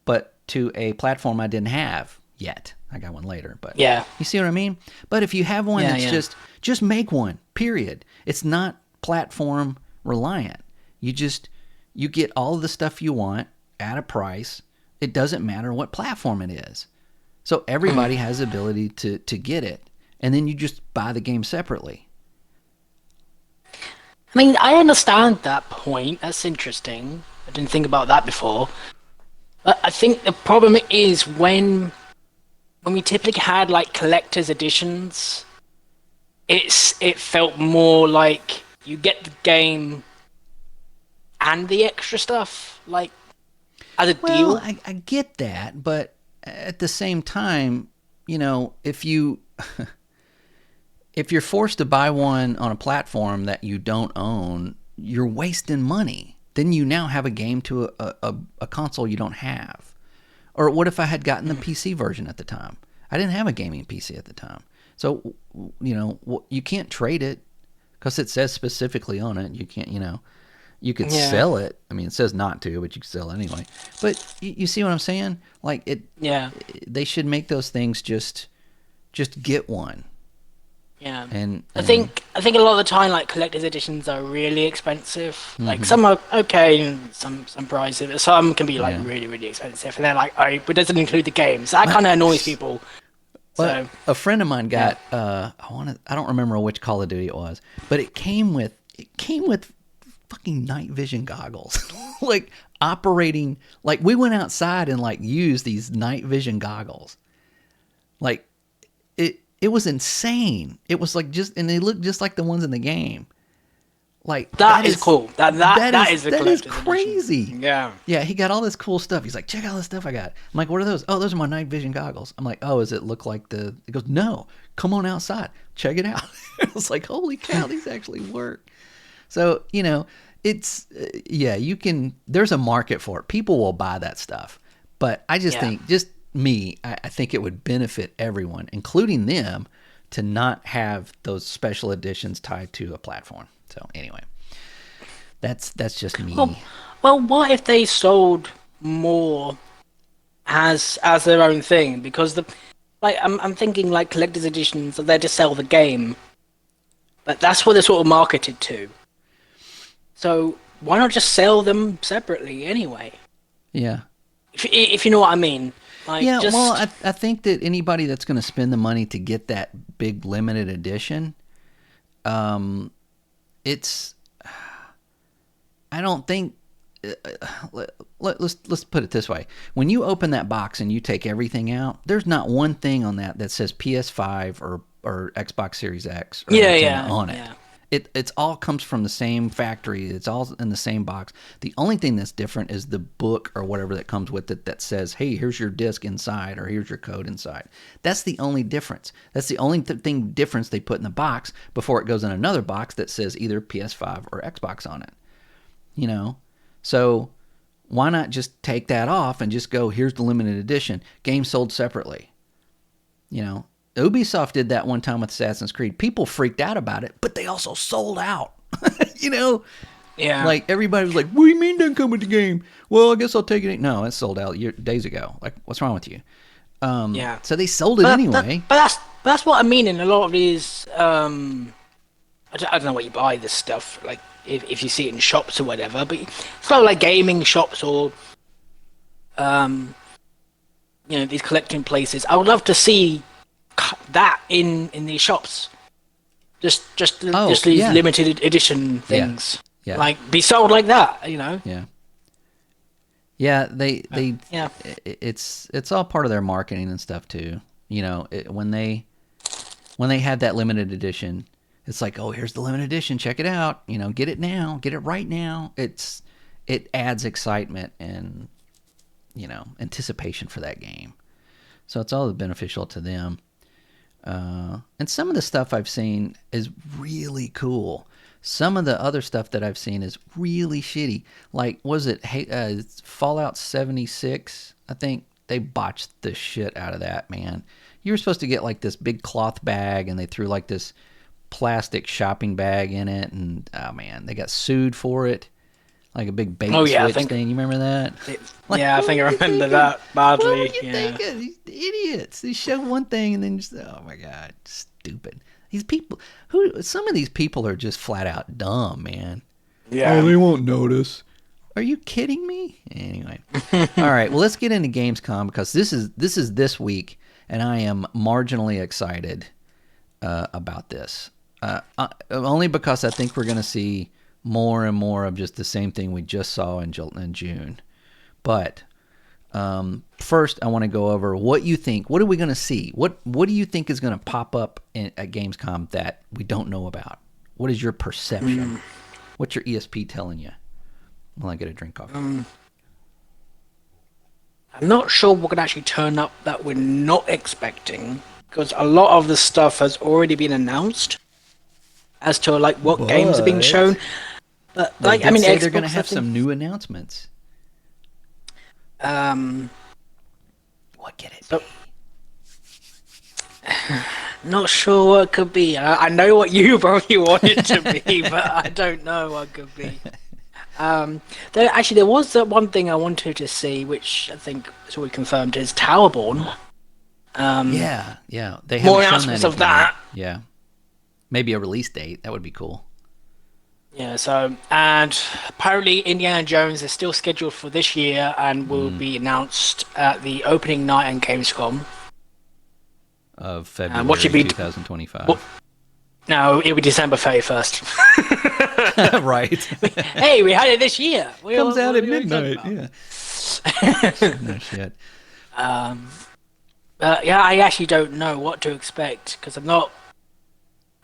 but to a platform I didn't have yet. I got one later, but yeah, you see what I mean? But if you have one that's just make one, period. It's not platform reliant. You get all of the stuff you want at a price. It doesn't matter what platform it is. So everybody has the ability to get it. And then you just buy the game separately. I mean, I understand that point. That's interesting. I didn't think about that before. But I think the problem is when we typically had like collector's editions, it felt more like you get the game and the extra stuff, like, as a deal. Well, I get that, but at the same time, you know, if you're forced to buy one on a platform that you don't own, you're wasting money. Then you now have a game to a console you don't have. Or what if I had gotten the PC version at the time? I didn't have a gaming PC at the time. So, you know, you can't trade it because it says specifically on it. You can't, you know, you could sell it. I mean, it says not to, but you can sell it anyway. But you see what I'm saying? Like, they should make those things just get one. Yeah, and I think a lot of the time, like, collector's editions are really expensive. Mm-hmm. Like, some are okay, and some pricey, but some can be like really, really expensive. And they're like, oh, but it doesn't include the game, so that kind of annoys people. Well, a friend of mine got I don't remember which Call of Duty it was, but it came with fucking night vision goggles, like operating. Like, we went outside and like used these night vision goggles, like it was insane. It was like and they looked just like the ones in the game. Like that is cool. That is the that is collector's crazy. edition. Yeah. Yeah, he got all this cool stuff. He's like, check out this stuff I got. I'm like, what are those? Oh, those are my night vision goggles. I'm like, oh, does it look like the? He goes, no. Come on outside, check it out. I was like, holy cow, these actually work. So it's yeah, you can. There's a market for it. People will buy that stuff. But I just think, I think it would benefit everyone, including them, to not have those special editions tied to a platform. So anyway, that's just me. Well, what if they sold more as their own thing? Because I'm thinking like collector's editions are there to sell the game, but that's what they're sort of marketed to. So why not just sell them separately anyway? Yeah. If you know what I mean. Like, yeah, well, I think that anybody that's going to spend the money to get that big limited edition, it's. I don't think. Let's put it this way: when you open that box and you take everything out, there's not one thing on that says PS5 or Xbox Series X or on it. Yeah. It's all comes from the same factory. It's all in the same box. The only thing that's different is the book or whatever that comes with it that says, hey, here's your disc inside or here's your code inside. That's the only difference. That's the only difference they put in the box before it goes in another box that says either PS5 or Xbox on it. So why not just take that off and just go, here's the limited edition. Game sold separately. Ubisoft did that one time with Assassin's Creed. People freaked out about it, but they also sold out. Yeah. Like everybody was like, "What do you mean doesn't come with the game?" Well, I guess I'll take it. No, it sold out days ago. Like, what's wrong with you? Yeah. So they sold it anyway. But that's what I mean in a lot of these. I don't know where you buy this stuff. Like if you see it in shops or whatever, but it's not like gaming shops or these collecting places. I would love to see that in these shops, just these limited edition things, like be sold like that, It's all part of their marketing and stuff too. When they had that limited edition, it's like, oh, here's the limited edition, check it out, get it now, get it right now. It adds excitement and anticipation for that game, so it's all beneficial to them. And some of the stuff I've seen is really cool. Some of the other stuff that I've seen is really shitty. Like, was it Fallout 76? I think they botched the shit out of that, man. You were supposed to get like this big cloth bag, and they threw like this plastic shopping bag in it, and oh man, they got sued for it. Like a big bait switch thing. You remember that? I think I remember that badly. What were you thinking? These idiots. They show one thing and then just, oh my God, stupid. These people, some of these people are just flat out dumb, man. Yeah. Oh, they won't notice. Are you kidding me? Anyway. All right, well, let's get into Gamescom because this is this week, and I am marginally excited about this. Only because I think we're going to see more and more of just the same thing we just saw in June. But first, I want to go over what you think. What are we going to see? What do you think is going to pop up at Gamescom that we don't know about? What is your perception? What's your ESP telling you? Well, I get a drink off. I'm not sure what can actually turn up that we're not expecting, because a lot of the stuff has already been announced as to like what games are being shown. But like, I mean, they're going to have some new announcements. What could it be? Not sure what it could be. I know what you probably want it to be, but I don't know what it could be. There was that one thing I wanted to see, which I think is already confirmed, is Towerborn. Yeah. They have more announcements of that. Yeah. Maybe a release date. That would be cool. Yeah, so, and apparently Indiana Jones is still scheduled for this year and will be announced at the opening night in Gamescom. Of February 2025. No, it'll be December 31st. Right. Hey, we had it this year. Comes out at midnight, yeah. No shit. Yeah, I actually don't know what to expect, because I'm not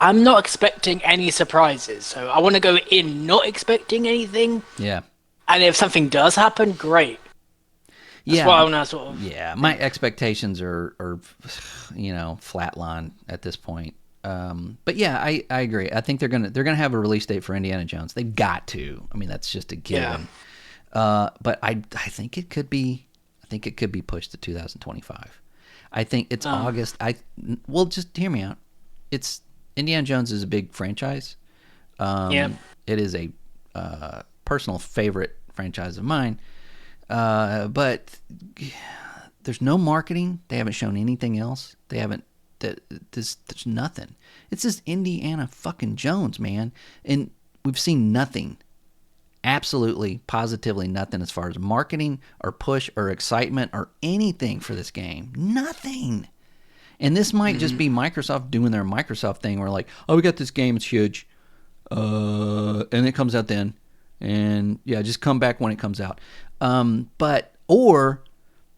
I'm not expecting any surprises, so I want to go in not expecting anything. Yeah. And if something does happen, great. That's Yeah. what I want to sort of. Yeah. My expectations are flatline at this point. But yeah, I agree. I think they're gonna have a release date for Indiana Jones. They've got to. I mean, that's just a given. But I think it could be pushed to 2025. I think it's August. Well, just hear me out. It's Indiana Jones is a big franchise. It is a personal favorite franchise of mine. But there's no marketing. They haven't shown anything else. They haven't. There's nothing. It's just Indiana fucking Jones, man, and we've seen nothing. Absolutely, positively nothing as far as marketing or push or excitement or anything for this game. Nothing. And this might just be Microsoft doing their Microsoft thing where like, oh, we got this game, it's huge. And it comes out then. And yeah, just come back when it comes out. Or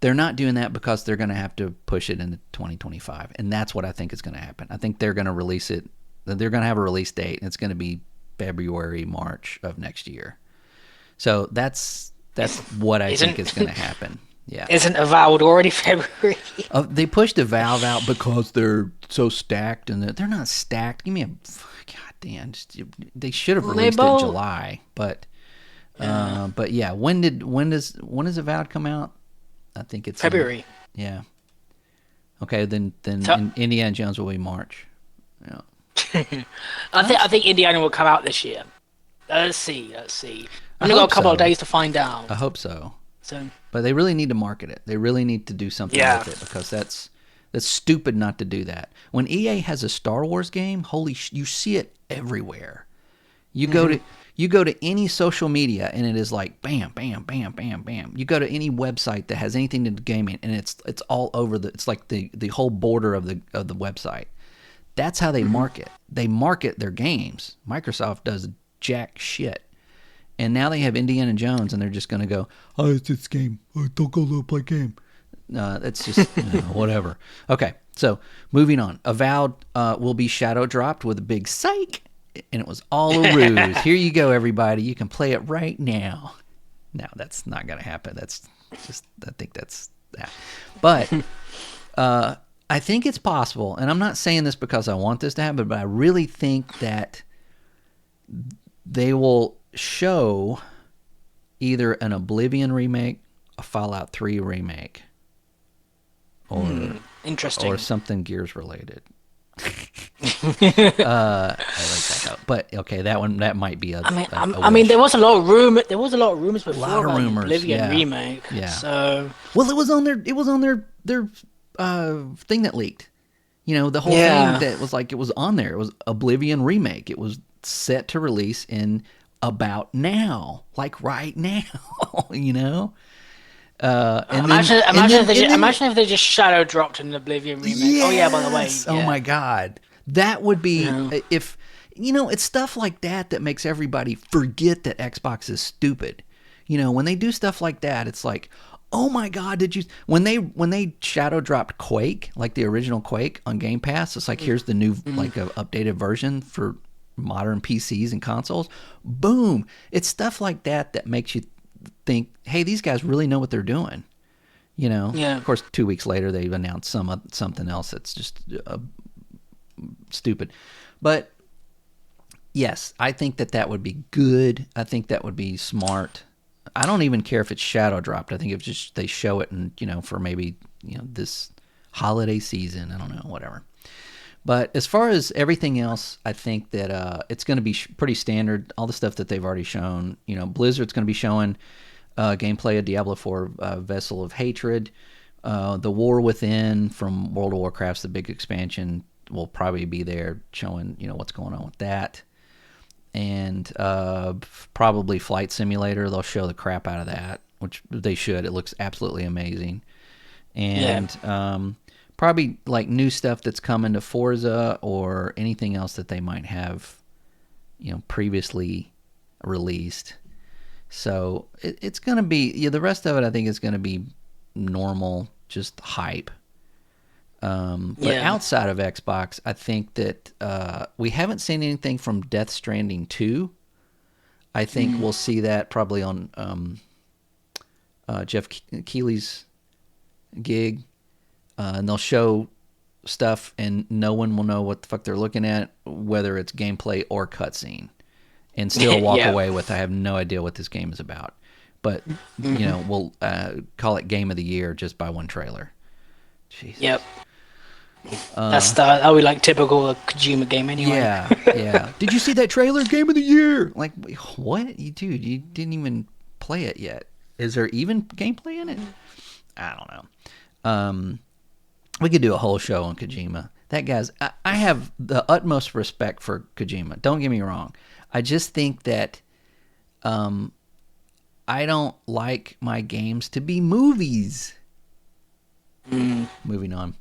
they're not doing that because they're going to have to push it into 2025. And that's what I think is going to happen. I think they're going to release it. They're going to have a release date, and it's going to be February, March of next year. So that's what I think is going to happen. Yeah. Isn't Avowed already February? They pushed Avowed out because they're so stacked, and they're not stacked. Give me a goddamn. They should have released it in July, but yeah. When does Avowed come out? I think it's February. Yeah. Okay, then Indiana Jones will be March. Yeah. I think Indiana will come out this year. Let's see. I've got a couple of days to find out. I hope so. So, but they really need to market it. They really need to do something with it because that's stupid not to do that. When EA has a Star Wars game, you see it everywhere. You go to any social media and it is like bam, bam, bam, bam, bam. You go to any website that has anything to do with gaming and it's all over it's like the whole border of the website. That's how they market. They market their games. Microsoft does jack shit. And now they have Indiana Jones, and they're just going to go, oh, it's this game. Oh, don't go to play game. That's just whatever. Okay, so moving on. Avowed will be shadow dropped with a big psych, and it was all a ruse. Here you go, everybody. You can play it right now. No, that's not going to happen. That's just, I think that's that. But I think it's possible, and I'm not saying this because I want this to happen, but I really think that they will show either an Oblivion remake, a Fallout 3 remake, or interesting, or something Gears related. I like that. But okay, that might be a. I mean, there was a lot of rumors. There was a lot of rumors before about Oblivion remake. Yeah. So well, it was on their thing that leaked. You know, the whole thing that was like it was on there. It was Oblivion remake. It was set to release in about now, like right now. You know. Imagine if they just shadow dropped an Oblivion remake. Yes! Oh yeah, by the way. Oh my God, that would be if it's stuff like that makes everybody forget that Xbox is stupid. You know, when they do stuff like that, it's like, oh my God, did you when they shadow dropped Quake, like the original Quake on Game Pass? It's like here's the new like a updated version for modern PCs and consoles. Boom! It's stuff like that makes you think, hey, these guys really know what they're doing. You know. Yeah. Of course, 2 weeks later they announced something else that's just stupid. But yes, I think that would be good. I think that would be smart. I don't even care if it's shadow dropped. I think if just they show it and for maybe this holiday season. I don't know, whatever. But as far as everything else, I think that it's going to be pretty standard. All the stuff that they've already shown. Blizzard's going to be showing gameplay of Diablo 4 Vessel of Hatred. The War Within from World of Warcraft's the big expansion will probably be there showing what's going on with that. And probably Flight Simulator. They'll show the crap out of that, which they should. It looks absolutely amazing. And probably like new stuff that's coming to Forza or anything else that they might have, previously released. So it's going to be, the rest of it I think is going to be normal, just hype. But outside of Xbox, I think that we haven't seen anything from Death Stranding 2. I think we'll see that probably on Jeff Keighley's gig. And they'll show stuff, and no one will know what the fuck they're looking at, whether it's gameplay or cutscene, and still walk away with, I have no idea what this game is about. But, we'll call it Game of the Year just by one trailer. Jesus. Yep. That's how we like typical Kojima game anyway. Yeah. Did you see that trailer? Game of the Year. Like, what? Dude, you didn't even play it yet. Is there even gameplay in it? I don't know. We could do a whole show on Kojima. That guy's... I have the utmost respect for Kojima. Don't get me wrong. I just think that I don't like my games to be movies. Moving on.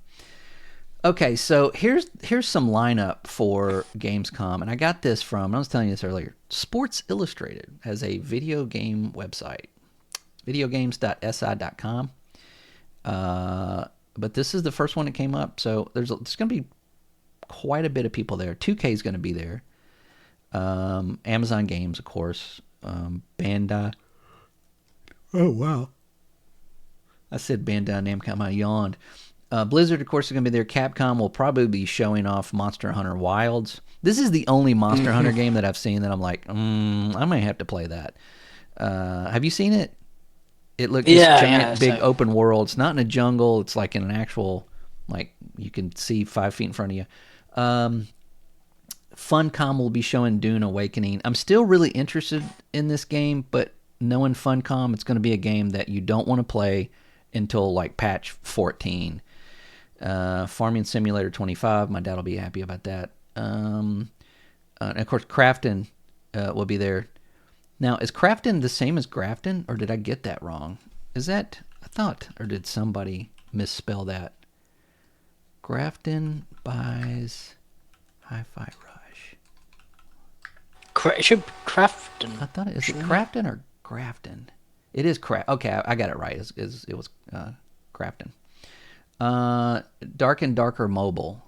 Okay, so here's some lineup for Gamescom, and I got this from, I was telling you this earlier, Sports Illustrated has a video game website, videogames.si.com. But this is the first one that came up, so there's going to be quite a bit of people there. 2K is going to be there. Amazon Games, of course. Bandai. Oh, wow. I said Bandai Namco. I yawned. Blizzard, of course, is going to be there. Capcom will probably be showing off Monster Hunter Wilds. This is the only Monster Hunter game that I've seen that I'm like, I might have to play that. Have you seen it? It looked giant, big open world. It's not in a jungle. It's like in an actual, like, you can see 5 feet in front of you. Funcom will be showing Dune Awakening. I'm still really interested in this game, but knowing Funcom, it's going to be a game that you don't want to play until, like, patch 14. Farming Simulator 25. My dad will be happy about that. And, of course, Crafton will be there. Now, is Crafton the same as Grafton, or did I get that wrong? Is that, I thought, or did somebody misspell that? Grafton buys Hi-Fi Rush. It should be Crafton. I thought, is it Crafton or Grafton? It is Okay, I got it right. It was Crafton. Dark and Darker Mobile.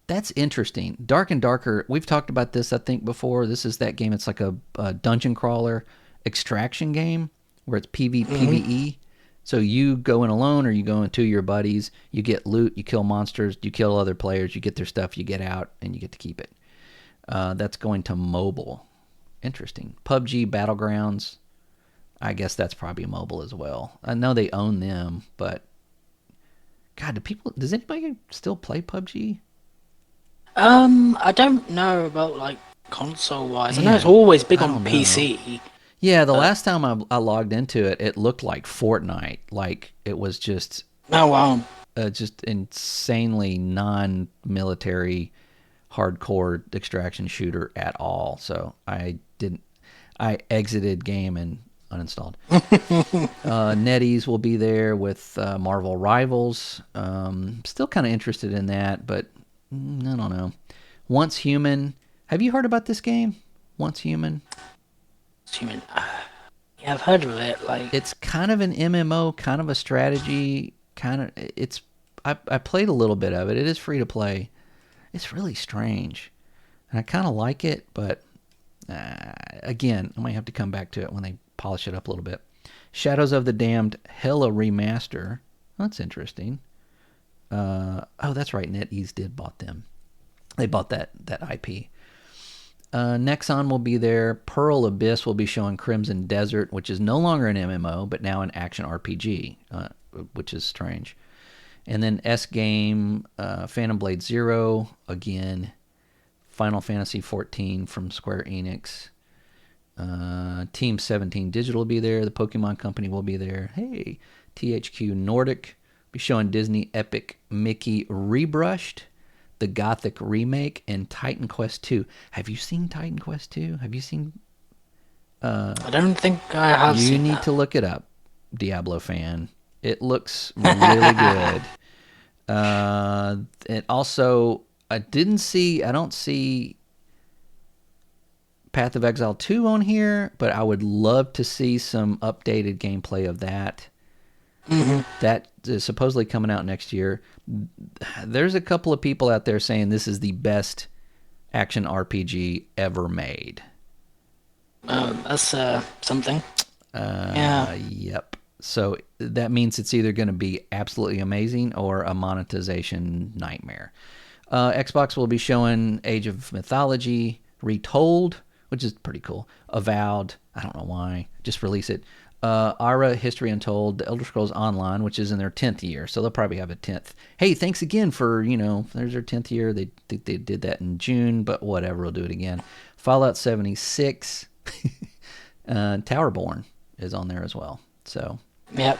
That's interesting. Dark and Darker, we've talked about this, I think, before. This is that game. It's like a dungeon crawler extraction game where it's PvE. So you go in alone or you go in two of your buddies. You get loot, you kill monsters, you kill other players, you get their stuff, you get out, and you get to keep it. That's going to mobile. Interesting. PUBG Battlegrounds. I guess that's probably mobile as well. I know they own them, but God, does anybody still play PUBG? I don't know about, like, console-wise. I know it's always big on PC. Yeah, the last time I logged into it, it looked like Fortnite. Like, it was just... Oh, wow. Just insanely non-military, hardcore extraction shooter at all. So I exited game and uninstalled. NetEase will be there with Marvel Rivals. Still kind of interested in that, but... I don't know. Once Human. Have you heard about this game? Once Human? Yeah, I've heard of it. Like, it's kind of an MMO, kind of a strategy, I played a little bit of it. It is free to play. It's really strange. And I kind of like it, but again, I might have to come back to it when they polish it up a little bit. Shadows of the Damned Hella Remaster. That's interesting. That's right. NetEase bought them. They bought that IP. Nexon will be there. Pearl Abyss will be showing Crimson Desert, which is no longer an MMO, but now an action RPG, which is strange. And then S-Game, Phantom Blade Zero, again. Final Fantasy 14 from Square Enix. Team 17 Digital will be there. The Pokemon Company will be there. Hey, THQ Nordic. Be showing Disney Epic Mickey Rebrushed, the Gothic remake, and Titan Quest 2. Have you seen Titan Quest 2? Have you seen... I don't think I have seen You need to look it up, Diablo fan. It looks really good. And also, I don't see Path of Exile 2 on here, but I would love to see some updated gameplay of that. That is supposedly coming out next year. There's a couple of people out there saying this is the best action RPG ever made. That's something. Yeah. Yep. So that means it's either going to be absolutely amazing or a monetization nightmare. Xbox will be showing Age of Mythology Retold, which is pretty cool. Avowed, I don't know why, just release it. Ara History Untold, The Elder Scrolls Online, which is in their 10th year, so they'll probably have a 10th. Hey, thanks again for, there's their 10th year. They think they did that in June, but whatever, we'll do it again. Fallout 76, Towerborn is on there as well. So, yep.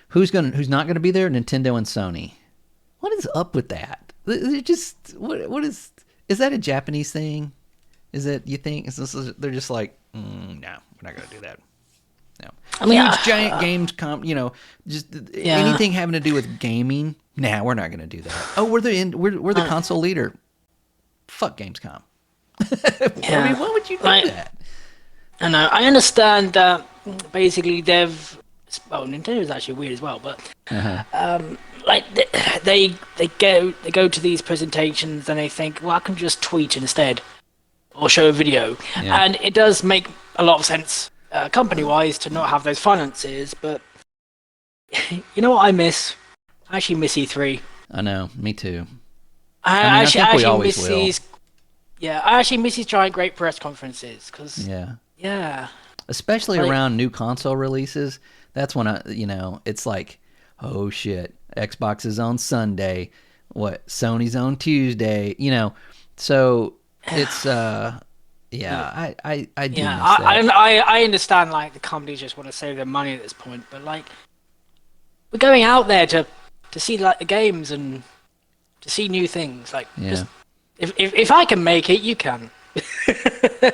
Who's not gonna be there? Nintendo and Sony. What is up with that? It just what is that a Japanese thing? Is it, you think they're just like, no, we're not gonna do that. No. I mean, huge giant games just anything having to do with gaming. Nah, we're not gonna do that. Oh, we're the console leader. Fuck Gamescom. I mean, why would you do that? I know. I understand that basically Nintendo is actually weird as well, but like they go to these presentations and they think, well, I can just tweet instead or show a video, and it does make a lot of sense company-wise to not have those finances. But you know what I miss? I actually miss E3. I know, me too. I actually miss these. Yeah, I actually miss these giant great press conferences because especially around new console releases. That's when it's like, oh shit, Xbox is on Sunday, Sony's on Tuesday, so it's I do miss that. I understand, like, the companies just want to save their money at this point, but like, we're going out there to see, like, the games and to see new things. Like, just, if I can make it, you can.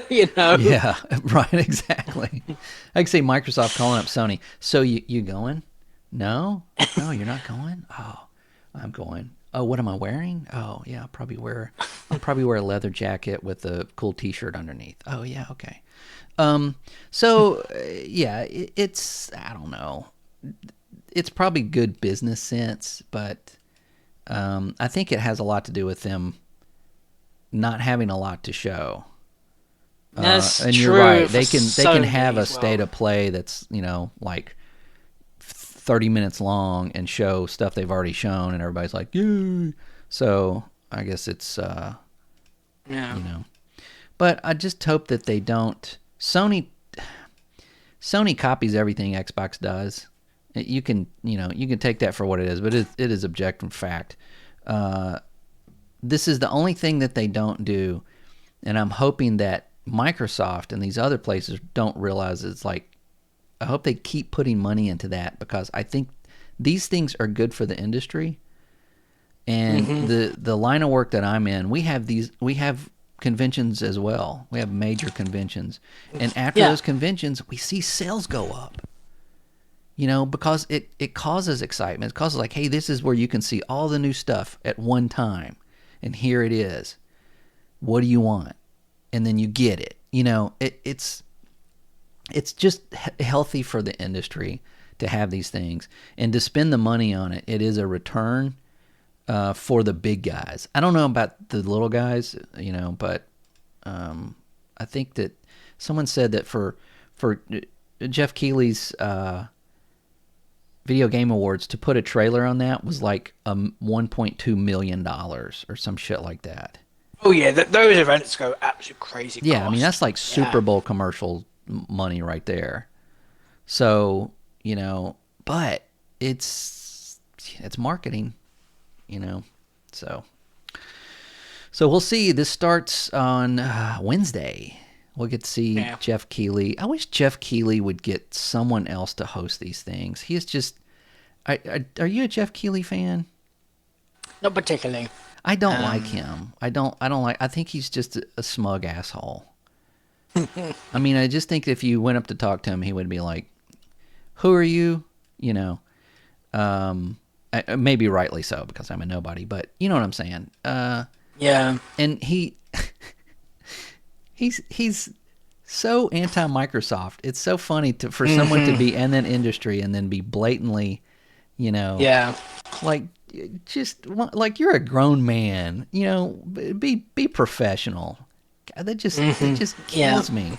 Yeah, right, exactly. I can see Microsoft calling up Sony. So you going? No, you're not going. Oh, I'm going. Oh, what am I wearing? Oh, yeah, I'll probably wear a leather jacket with a cool T-shirt underneath. Oh, yeah, okay. It's, I don't know. It's probably good business sense, but I think it has a lot to do with them not having a lot to show. That's and true. You're right. They can have a state of play that's like 30 minutes long and show stuff they've already shown, and everybody's like, yay. So I guess it's But I just hope that they don't. Sony copies everything Xbox does. You can take that for what it is, but it is objective fact. This is the only thing that they don't do, and I'm hoping that Microsoft and these other places don't realize it's like, I hope they keep putting money into that, because I think these things are good for the industry. And the line of work that I'm in, we have conventions as well. We have major conventions. And after those conventions, we see sales go up. Because it causes excitement. It causes like, hey, this is where you can see all the new stuff at one time. And here it is. What do you want? And then you get it. It's just healthy for the industry to have these things. And to spend the money on it, it is a return for the big guys. I don't know about the little guys, but I think that someone said that for Jeff Keighley's Video Game Awards, to put a trailer on that was like $1.2 million or some shit like that. Oh yeah, those events go absolutely crazy. Yeah, I mean, that's like Super Bowl commercial money right there. So, but it's marketing, so we'll see. This starts on Wednesday. We'll get to see Jeff Keighley. I wish Jeff Keighley would get someone else to host these things. He is just... Are you a Jeff Keighley fan? Not particularly. I don't like him. I think he's just a smug asshole. I mean, I just think if you went up to talk to him, he would be like, who are you? Maybe rightly so, because I'm a nobody, but you know what I'm saying. Yeah. And he's so anti-Microsoft. It's so funny for someone to be in that industry and then be blatantly, Yeah. like just like you're a grown man, be professional. God, that just kills me.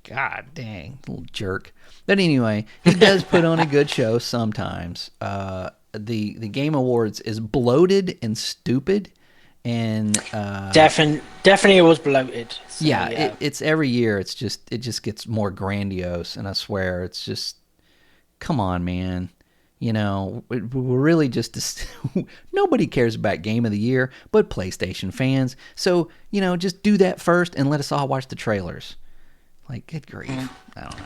God dang, little jerk. But anyway, he does put on a good show sometimes. The Game Awards is bloated and stupid, and definitely it was bloated. So, yeah. It's every year. It just gets more grandiose, and I swear it's just, come on, man. We're really just nobody cares about Game of the Year but PlayStation fans. So just do that first and let us all watch the trailers. Like, good grief. I don't know.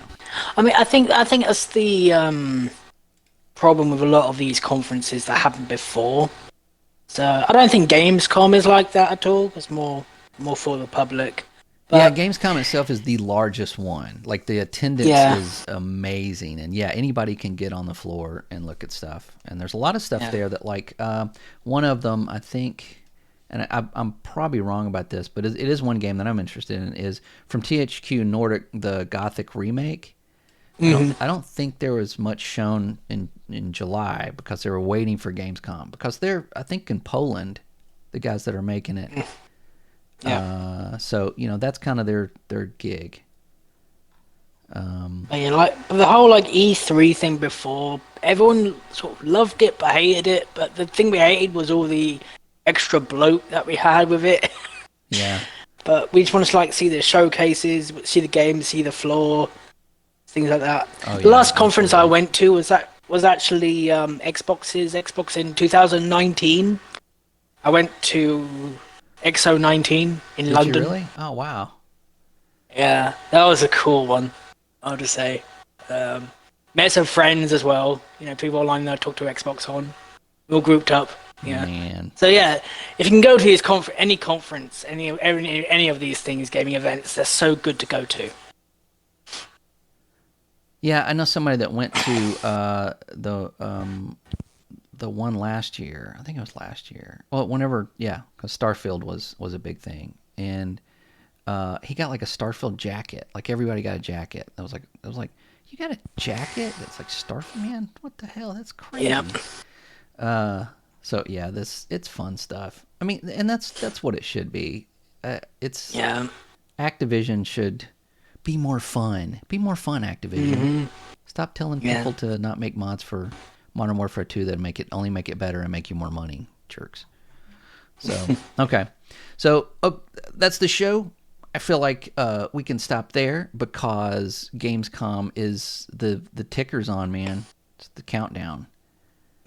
I mean, I think that's the problem with a lot of these conferences that happened before. So I don't think Gamescom is like that at all. It's more for the public. But, yeah, Gamescom itself is the largest one. Like, the attendance is amazing. And, yeah, anybody can get on the floor and look at stuff. And there's a lot of stuff there that, like, one of them, I think, and I'm probably wrong about this, but it is one game that I'm interested in, is from THQ Nordic, the Gothic remake. I don't think there was much shown in July because they were waiting for Gamescom. Because they're, I think, in Poland, the guys that are making it. Yeah. So that's kind of their gig. Like the whole like E3 thing before, everyone sort of loved it but hated it. But the thing we hated was all the extra bloat that we had with it. Yeah. But we just want to like see the showcases, see the games, see the floor, things like that. The last conference I went to was actually Xbox in 2019. I went to XO19 in London. Did you really? Oh, wow. Yeah, that was a cool one, I would say. Met some friends as well. People online that I talked to Xbox on. We all grouped up. Yeah. Man. So yeah, if you can go to these any conference, any of these things, gaming events, they're so good to go to. Yeah, I know somebody that went to the one last year. I think it was last year. Well, because Starfield was a big thing, and he got like a Starfield jacket. Like, everybody got a jacket. I was like, you got a jacket that's like Starfield, man? What the hell? That's crazy. Yep. So yeah, it's fun stuff. I mean, and that's what it should be. Activision should be more fun. Be more fun, Activision. Stop telling people to not make mods for Modern Warfare 2 that only make it better and make you more money, jerks. So okay, so that's the show. I feel like we can stop there because Gamescom is the ticker's on, man. It's the countdown.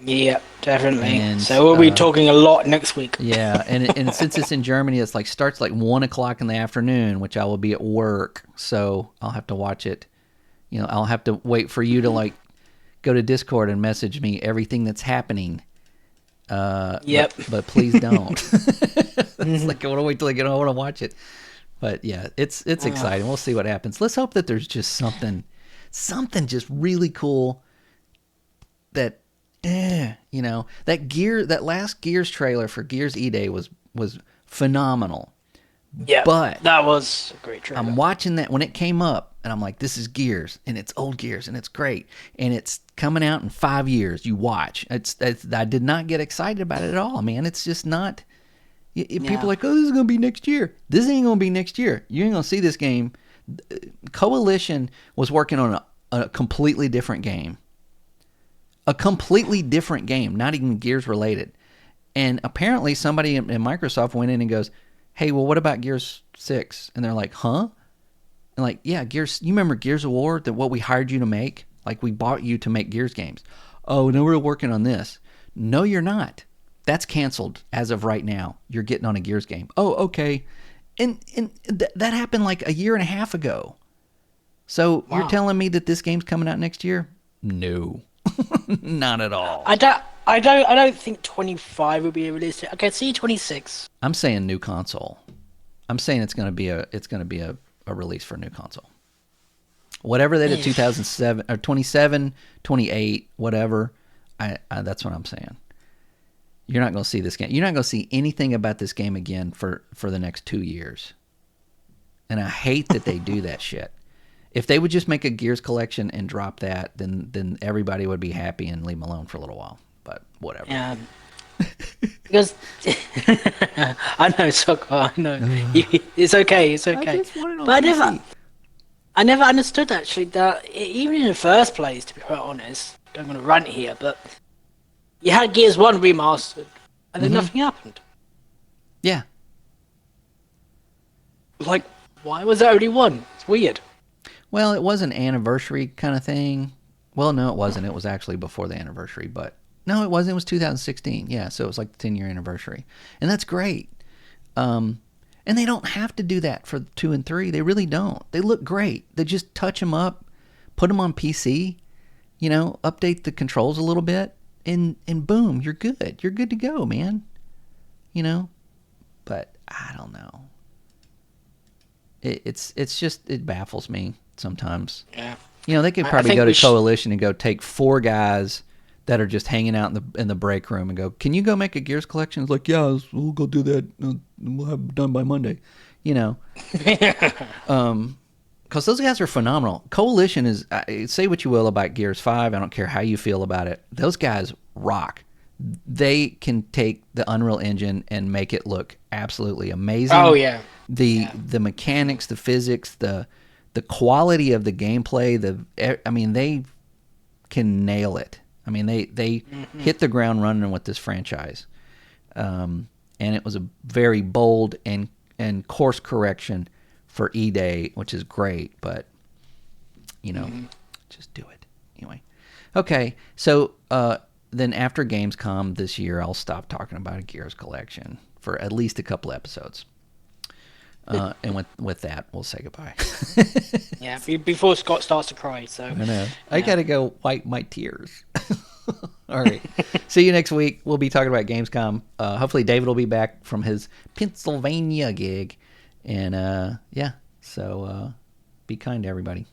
Yeah, definitely. And, so we'll be talking a lot next week. Yeah, and since it's in Germany, it's like starts like 1:00 in the afternoon, which I will be at work, so I'll have to watch it. I'll have to wait for you to like go to Discord and message me everything that's happening. Yep. But please don't. It's like I want to wait till I get home to watch it. But yeah, it's exciting. We'll see what happens. Let's hope that there's just something just really cool that. That last Gears trailer for Gears E-Day was phenomenal. Yeah, but that was a great trailer. I'm watching that when it came up, and I'm like, this is Gears, and it's old Gears, and it's great, and it's coming out in 5 years. You watch. I did not get excited about it at all, man. It's just not. People are like, oh, this is gonna be next year. This ain't gonna be next year. You ain't gonna see this game. Coalition was working on a completely different game. A completely different game, not even Gears related. And apparently somebody in Microsoft went in and goes, hey, well, what about Gears 6? And they're like, huh? And like, yeah, Gears, you remember Gears of War, what we hired you to make? Like, we bought you to make Gears games. Oh, no, we're working on this. No, you're not. That's canceled as of right now. You're getting on a Gears game. Oh, okay. And that happened like a year and a half ago. So You're telling me that this game's coming out next year? No. Not at all. I don't think 25 will be released. I can see 26. I'm saying new console. I'm saying it's going to be a release for a new console. Whatever they did, 2007 or 27, 28, whatever. That's what I'm saying. You're not going to see this game. You're not going to see anything about this game again for the next 2 years. And I hate that they do that shit. If they would just make a Gears collection and drop that, then everybody would be happy and leave them alone for a little while. But whatever. Yeah. Because I know, Soccer. I know. It's okay. It's okay. I just want it on But PC. I never understood actually that even in the first place, to be quite honest, I'm going to rant here, but you had Gears 1 remastered, and then nothing happened. Yeah. Like, why was there only one? It's weird. Well, it was an anniversary kind of thing. Well, no, it wasn't. It was actually before the anniversary, but no, it wasn't. It was 2016. Yeah, so it was like the 10-year anniversary. And that's great. And they don't have to do that for 2 and 3. They really don't. They look great. They just touch them up, put them on PC, update the controls a little bit, and boom, you're good. You're good to go, man. But I don't know. It's just, it baffles me sometimes. Yeah. They could probably go to Coalition and go take 4 guys that are just hanging out in the break room and go, can you go make a Gears collection? It's like, yeah, we'll go do that. We'll have it done by Monday. Because those guys are phenomenal. Coalition is, say what you will about Gears 5. I don't care how you feel about it. Those guys rock. They can take the Unreal Engine and make it look absolutely amazing. Oh, yeah. The mechanics, the physics, the quality of the gameplay, they can nail it. They hit the ground running with this franchise. And it was a very bold and course correction for E-Day, which is great, but, just do it. Anyway. Okay, so then after Gamescom this year, I'll stop talking about a Gears collection for at least a couple episodes. And with that, we'll say goodbye. Yeah, before Scott starts to cry. So I know. I gotta go wipe my tears. All right. See you next week. We'll be talking about Gamescom. Hopefully David will be back from his Pennsylvania gig. And so be kind to everybody.